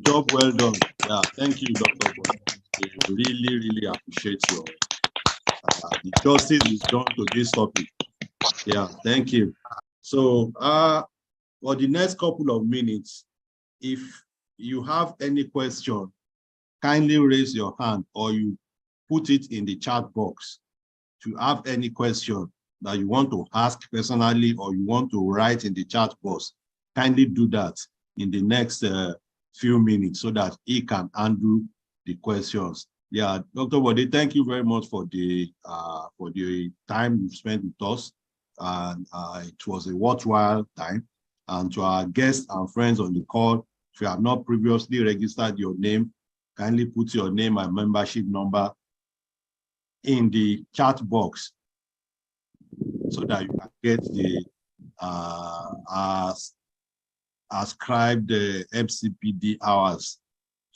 Job well done. Yeah, thank you, Dr. Bode. We really, really appreciate your the justice is done to this topic. Yeah, thank you. So for the next couple of minutes, if you have any question, kindly raise your hand or you put it in the chat box. If you have any question that you want to ask personally or you want to write in the chat box, kindly do that in the next few minutes so that he can handle the questions. Yeah, Dr. Bode, thank you very much for the time you spent with us. And it was a worthwhile time. And to our guests and friends on the call, if you have not previously registered your name, kindly put your name and membership number in the chat box so that you can get the ascribed MCPD hours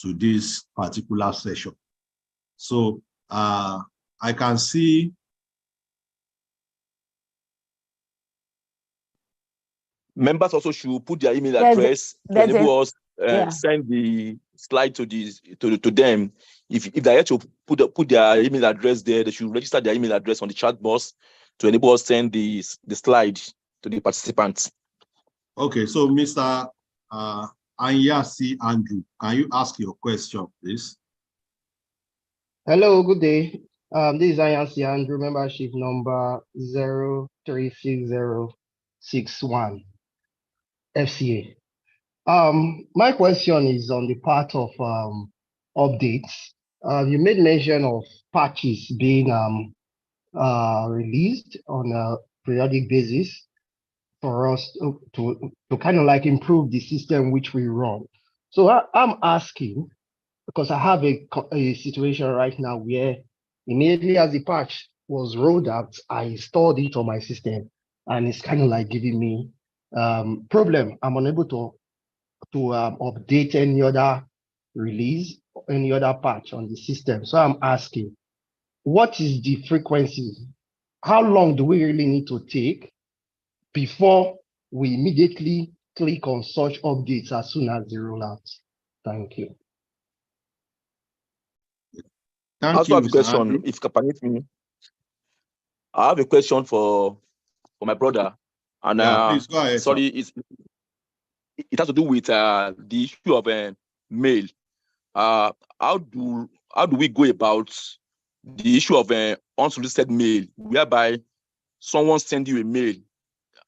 to this particular session. So I can see members also should put their email address to enable us send the slide to them. If they have to put their email address there, they should register their email address on the chat box to enable us send the slide to the participants. Okay, so Mr. Anyasi Andrew, can you ask your question, please? Hello, good day. This is Anyasi Andrew, membership number 036061 FCA. My question is on the part of updates. You made mention of patches being released on a periodic basis for us to kind of like improve the system which we run. So I'm asking, because I have a situation right now where immediately as the patch was rolled out, I installed it on my system, and it's kind of like giving me problem. I'm unable to update any other release, any other patch on the system. So I'm asking, what is the frequency? How long do we really need to take before we immediately click on such updates as soon as they roll out? Thank you. Thank also you, have a question, Andrew. if you can permit me. I have a question for my brother. And please go ahead. Sorry, it has to do with the issue of mail. How do we go about the issue of unsolicited mail, whereby someone sends you a mail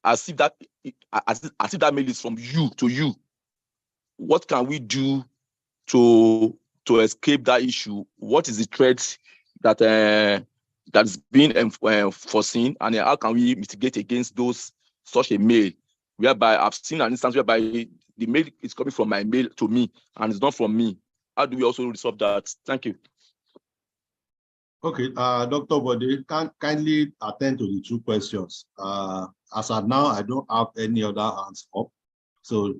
as if that mail is from you to you? What can we do to escape that issue? What is the threat that's being foreseen, and how can we mitigate against such a mail? Whereby I've seen an instance whereby the mail is coming from my mail to me and it's not from me. How do we also resolve that? Thank you. Okay, Dr. Bode, kindly attend to the two questions. As of now, I don't have any other hands up. So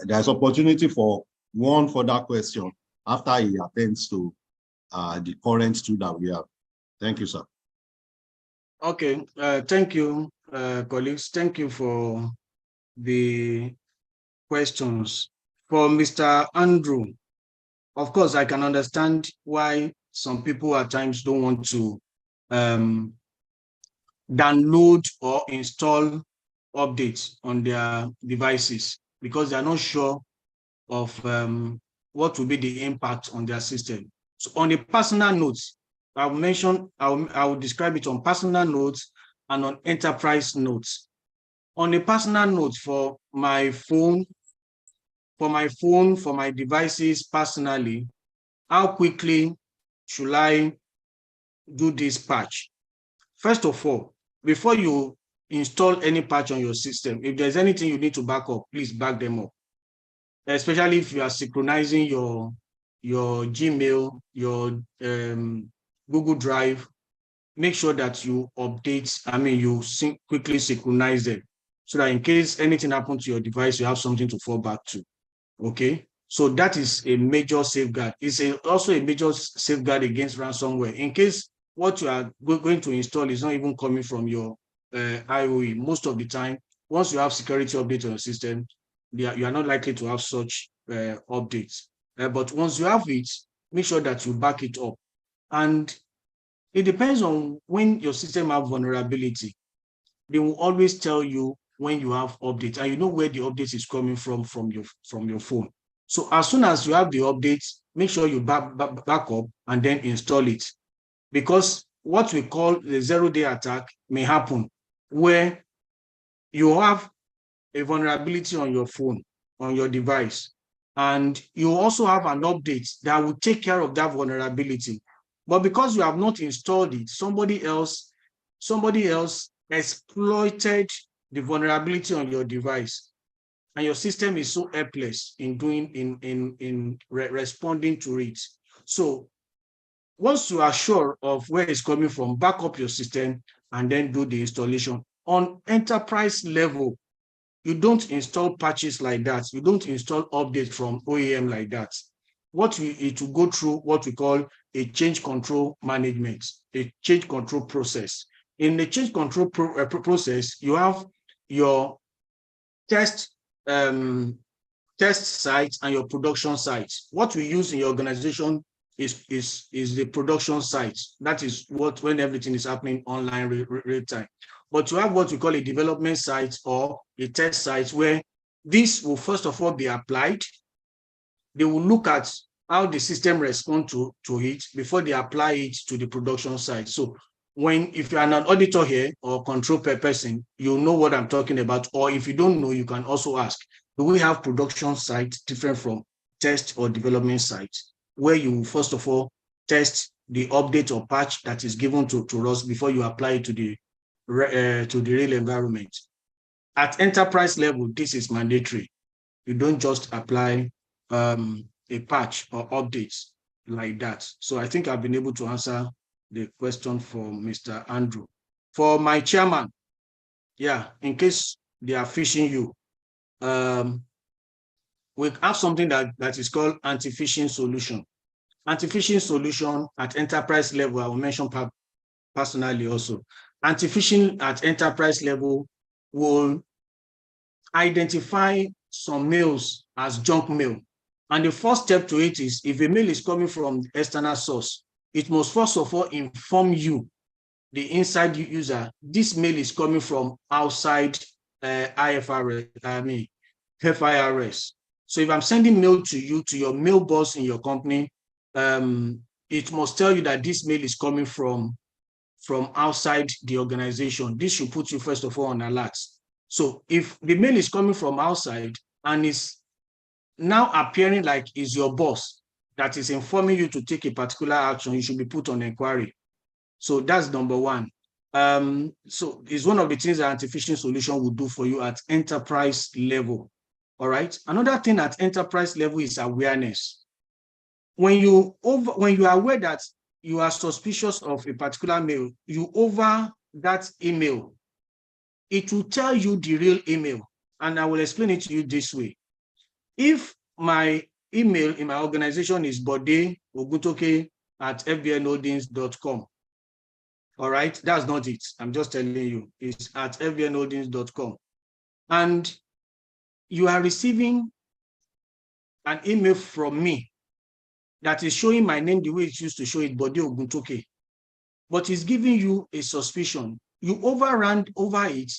there's opportunity for one further question after he attends to the current two that we have. Thank you, sir. Okay, thank you, colleagues. Thank you for the questions. For Mr. Andrew, of course, I can understand why some people at times don't want to download or install updates on their devices because they're not sure of what will be the impact on their system. So on a personal note, I will describe it on personal notes and on enterprise notes. On a personal note, for my phone, for my devices personally, how quickly should I do this patch? First of all, before you install any patch on your system, if there's anything you need to back up, please back them up. Especially if you are synchronizing your Gmail, your Google Drive, make sure that you update, you quickly synchronize them so that in case anything happens to your device, you have something to fall back to. Okay, so that is a major safeguard. It's also a major safeguard against ransomware. In case what you are going to install is not even coming from your IOE, most of the time, once you have security updates on your system, you are not likely to have such updates. But once you have it, make sure that you back it up. And it depends on when your system have vulnerability. They will always tell you when you have updates, and you know where the update is coming from your phone. So as soon as you have the updates, make sure you back up and then install it. Because what we call the zero-day attack may happen where you have a vulnerability on your phone, on your device, and you also have an update that will take care of that vulnerability. But because you have not installed it, somebody else exploited the vulnerability on your device, and your system is so helpless in responding to it. So once you are sure of where it's coming from, back up your system and then do the installation. On enterprise level, you don't install patches like that. You don't install updates from OEM like that. It will go through what we call a change control management, a change control process. In the change control process, you have your test sites and your production sites. What we use in your organization is the production sites. That is when everything is happening online real time. But you have what we call a development site or a test site where this will first of all be applied. They will look at how the system responds to it before they apply it to the production site. So if you're an auditor here or control person, you'll know what I'm talking about. Or if you don't know, you can also ask, do we have production sites different from test or development sites, where you first of all test the update or patch that is given to us before you apply it to the real environment. At enterprise level, this is mandatory. You don't just apply a patch or updates like that. So I think I've been able to answer the question from Mr. Andrew. For my chairman, in case they are phishing you, we have something that is called anti-phishing solution. Anti-phishing solution at enterprise level, I will mention personally also. Anti-phishing at enterprise level will identify some mails as junk mail. And the first step to it is, if a mail is coming from external source, it must first of all inform you, the inside user, this mail is coming from outside FIRS. So if I'm sending mail to you, to your mail boss in your company, it must tell you that this mail is coming from outside the organization. This should put you first of all on alert. So if the mail is coming from outside and is now appearing like is your boss that is informing you to take a particular action, you should be put on inquiry. So that's number one. So it's one of the things that anti-phishing solution will do for you at enterprise level. All right. Another thing at enterprise level is awareness. When you are aware that you are suspicious of a particular mail, you over that email, it will tell you the real email. And I will explain it to you this way. If my email in my organization is bodeoguntoke@fbnholdings.com, all right, that's not it. I'm just telling you, it's at fbnholdings.com. And you are receiving an email from me that is showing my name the way it used to show it, Bode Oguntoke, but it's giving you a suspicion. You overrun over it,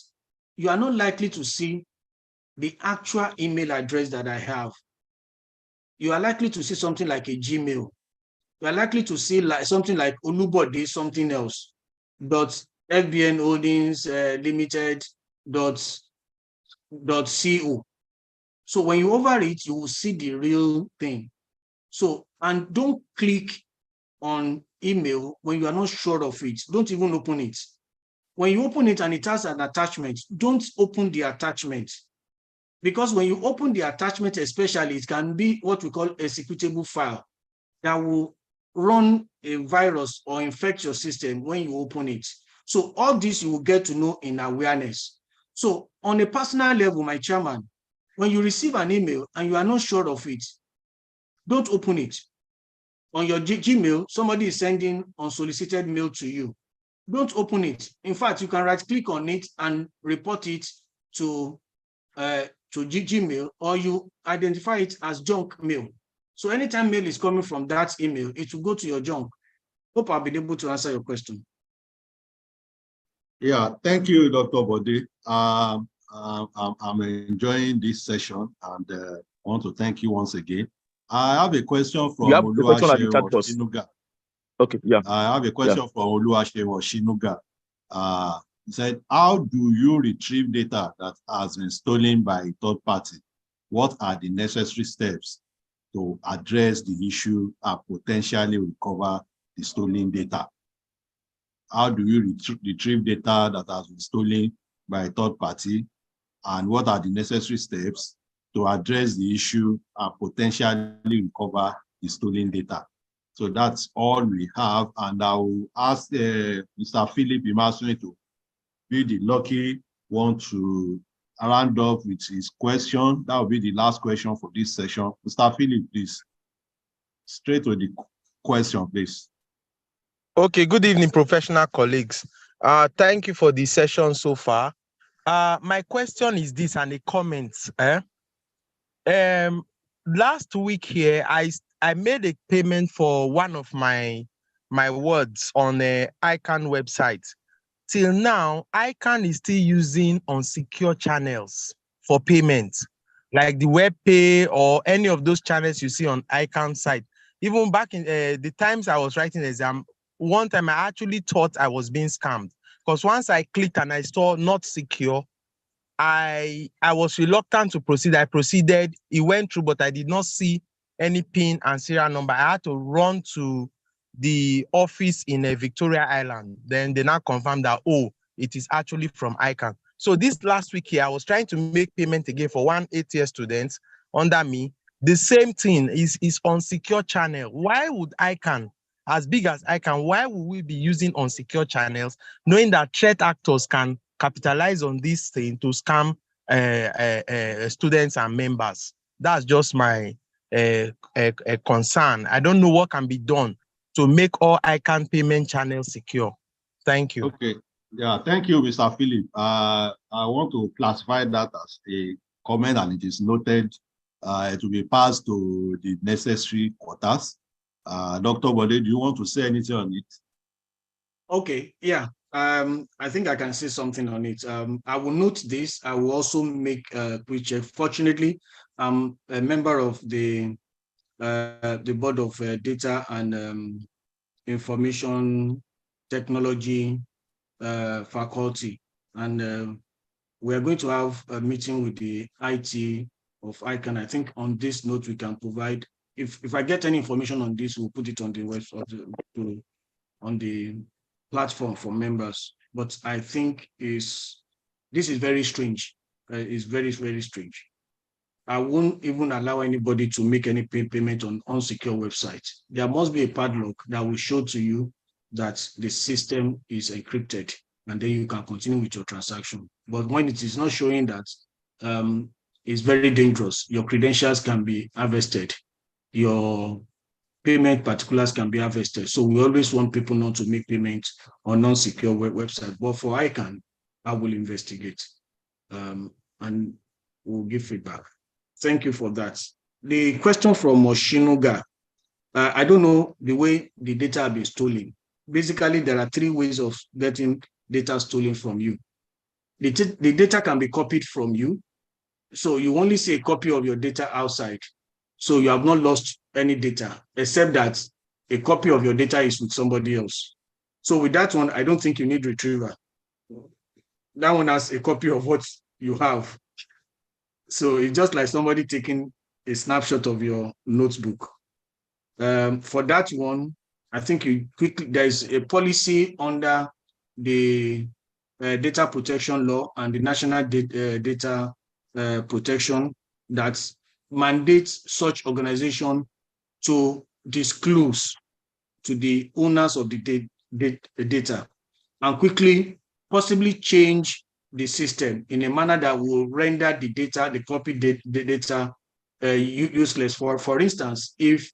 you are not likely to see the actual email address that I have. You are likely to see something like a Gmail. You are likely to see something like Olubode, something else, .fbn holdings limited.co. So when you over it, you will see the real thing. So, and don't click on email when you are not sure of it. Don't even open it. when you open it and it has an attachment, don't open the attachment. Because when you open the attachment, especially, it can be what we call executable file that will run a virus or infect your system when you open it. So all this you will get to know in awareness. So on a personal level, my chairman, when you receive an email and you are not sure of it, don't open it. On your Gmail, somebody is sending unsolicited mail to you. Don't open it. In fact, you can right-click on it and report it to Gmail, or you identify it as junk mail. So anytime mail is coming from that email, it will go to your junk. Hope I've been able to answer your question. Yeah, thank you, Dr. Bode. I'm enjoying this session, and I want to thank you once again. I have a question from You have a question at the chat box. Shinuga. Okay, yeah. I have a question from Oluwaseun Shinuga. He said, how do you retrieve data that has been stolen by a third party? What are the necessary steps to address the issue and potentially recover the stolen data? How do you retrieve data that has been stolen by a third party? And what are the necessary steps to address the issue and potentially recover the stolen data? So that's all we have. And I will ask Mr. Philip Imasune to be the lucky one to round up with his question. That will be the last question for this session. Mr. Philip, please. Straight to the question, please. Okay, good evening, professional colleagues. Thank you for the session so far. My question is this, and a comment. Last week here, I made a payment for one of my words on the Ican website. Till now, Ican is still using unsecure channels for payment, like the web pay or any of those channels you see on Ican site. Even back in the times I was writing the exam, one time I actually thought I was being scammed, because once I clicked and I saw not secure, I was reluctant to proceed. I proceeded, it went through, but I did not see any PIN and serial number. I had to run to the office in Victoria Island. Then they now confirmed that, oh, it is actually from Ican. So this last week here, I was trying to make payment again for one 8-year student under me. The same thing is on secure channel. Why would Ican, as big as Ican, why would we be using unsecure channels, knowing that threat actors can capitalize on this thing to scam students and members? That's just my concern. I don't know what can be done to make all Ican payment channels secure. Thank you. Okay. Yeah, thank you, Mr. Philip. I want to classify that as a comment, and it is noted to be passed to the necessary quarters. Dr. Bode, do you want to say anything on it? Okay, yeah. I think I can say something on it. I will note this. I will also make a quick check. Fortunately, I'm a member of the Board of Data and Information Technology faculty, and we are going to have a meeting with the IT of Ican. I think on this note we can provide. If I get any information on this, we'll put it on the website, on the platform for members. But I think this is very strange. It's very, very strange. I won't even allow anybody to make any payment on unsecure websites. There must be a padlock that will show to you that the system is encrypted, and then you can continue with your transaction. But when it is not showing that, it's very dangerous. Your credentials can be harvested. Your payment particulars can be harvested. So we always want people not to make payments on non-secure websites. But for Ican, I will investigate and we'll give feedback. Thank you for that. The question from Oshinuga, I don't know the way the data have been stolen. Basically, there are 3 ways of getting data stolen from you. The data can be copied from you. So you only see a copy of your data outside. So you have not lost any data, except that a copy of your data is with somebody else. So with that one, I don't think you need retriever. That one has a copy of what you have. So it's just like somebody taking a snapshot of your notebook. For that one, I think you quickly, there is a policy under the data protection law and the national data protection that mandates such organization to disclose to the owners of the data and quickly possibly change the system in a manner that will render the data, the copy data useless. For instance, if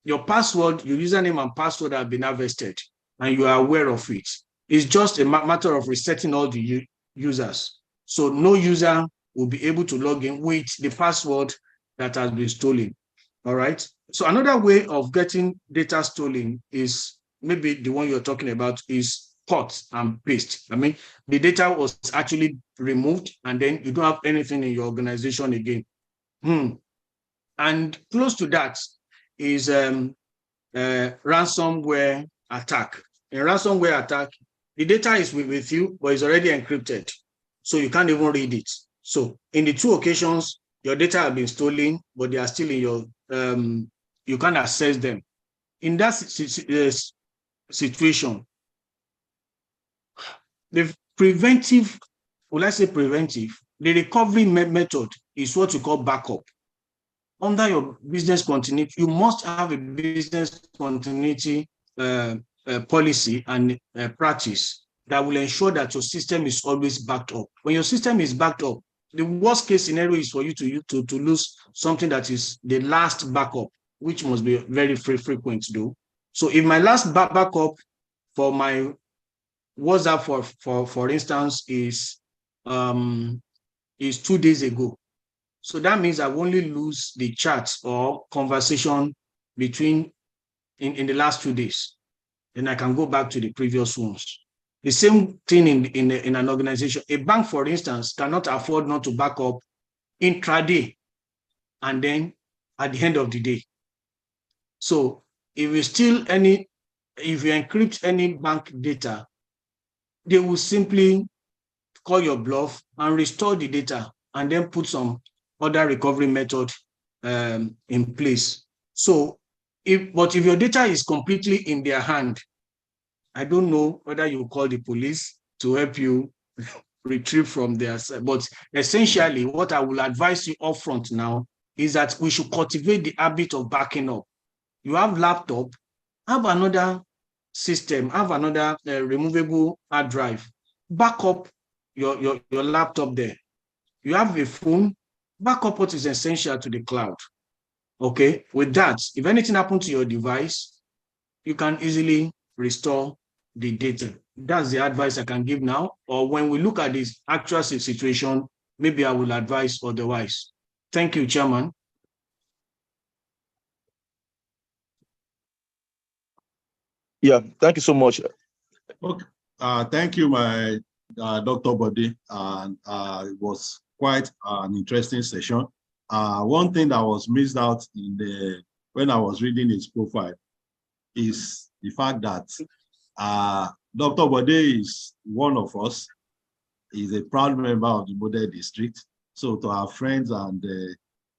your password, your username and password have been harvested and you are aware of it, it's just a matter of resetting all the users. So no user will be able to log in with the password that has been stolen. All right. So another way of getting data stolen is maybe the one you're talking about is cut and paste. I mean, the data was actually removed and then you don't have anything in your organization again. And close to that is ransomware attack. In ransomware attack, the data is with you, but it's already encrypted. So you can't even read it. So in the two occasions, your data have been stolen, but they are still in your, you can't access them. In that situation, the preventive, well, let's say preventive, the recovery method is what you call backup. Under your business continuity, you must have a business continuity policy and practice that will ensure that your system is always backed up. When your system is backed up, the worst case scenario is for you to lose something that is the last backup, which must be very frequent though. So if my last backup for my WhatsApp, for instance, is 2 days ago, so that means I've only lose the chat or conversation between in the last 2 days. Then I can go back to the previous ones. The same thing in an organization. A bank, for instance, cannot afford not to back up intraday and then at the end of the day. So if you encrypt any bank data, they will simply call your bluff and restore the data and then put some other recovery method in place. So, but if your data is completely in their hand, I don't know whether you call the police to help you retrieve from their side. But essentially, what I will advise you upfront now is that we should cultivate the habit of backing up. You have laptop, have another system, have another removable hard drive, back up your laptop there. You have a phone, back up what is essential to the cloud. Okay, with that, if anything happens to your device, you can easily restore the data. That's the advice I can give now. Or when we look at this actual situation, maybe I will advise otherwise. Thank you, Chairman. Yeah, thank you so much. Okay. Thank you, my Dr. Bode. It was quite an interesting session. One thing that was missed out when I was reading his profile is the fact that Dr. Bode is one of us. He's a proud member of the Model District. So to our friends and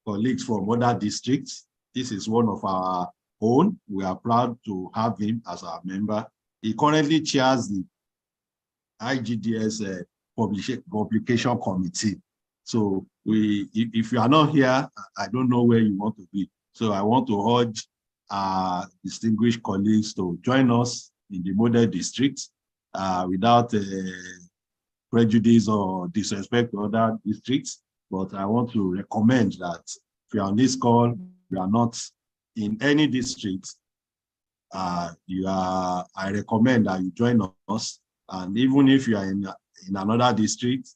colleagues from other districts, this is one of our own. We are proud to have him as our member. He currently chairs the IGDS Publication Committee. So if you are not here, I don't know where you want to be. So I want to urge distinguished colleagues to join us in the Model District without prejudice or disrespect to other districts. But I want to recommend that if you are on this call, you are not in any district, I recommend that you join us. And even if you are in another district,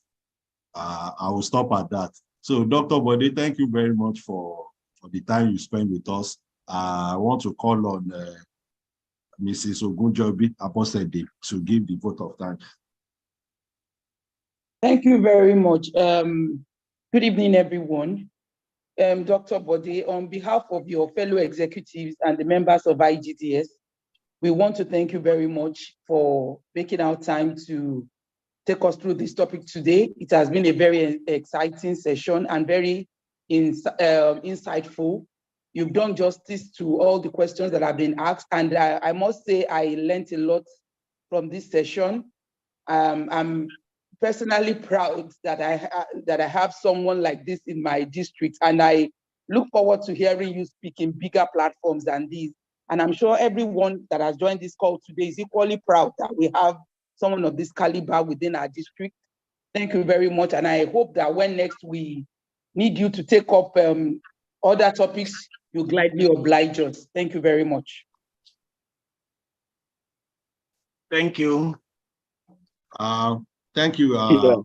I will stop at that. So Dr. Bode, thank you very much for the time you spent with us. I want to call on Mrs. Ogunjobi Aposede to give the vote of thanks. Thank you very much. Good evening, everyone. Dr. Bode, on behalf of your fellow executives and the members of IGDS, we want to thank you very much for making our time to take us through this topic today. It has been a very exciting session and very insightful. You've done justice to all the questions that have been asked, and I must say I learned a lot from this session. I'm personally proud that I have someone like this in my district, and I look forward to hearing you speak in bigger platforms than these. And I'm sure everyone that has joined this call today is equally proud that we have someone of this caliber within our district. Thank you very much. And I hope that when next we need you to take up other topics, you gladly oblige us. Thank you very much. Thank you. Thank you. Yeah.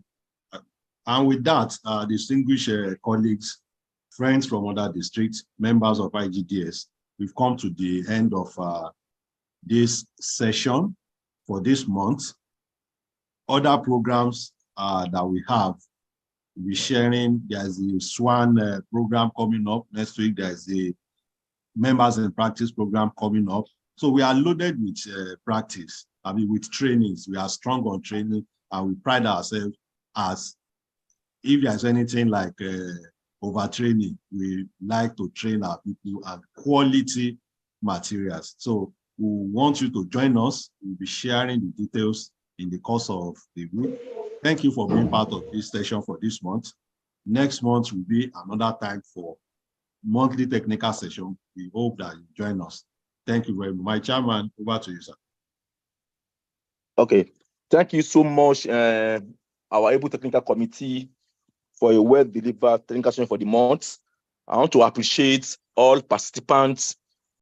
And with that, distinguished colleagues, friends from other districts, members of IGDS, we've come to the end of this session for this month. Other programs that we have, we'll be sharing. There's the SWAN program coming up next week. There's the Members in Practice program coming up. So we are loaded with practice. I mean, with trainings. We are strong on training, and we pride ourselves as, if there's anything like overtraining, we like to train our people and quality materials. So we want you to join us. We'll be sharing the details in the course of the week. Thank you for being part of this session for this month. Next month will be another time for monthly technical session. We hope that you join us. Thank you very much. My chairman, over to you, sir. Okay. Thank you so much, our able technical committee, for a well-delivered technical session for the month. I want to appreciate all participants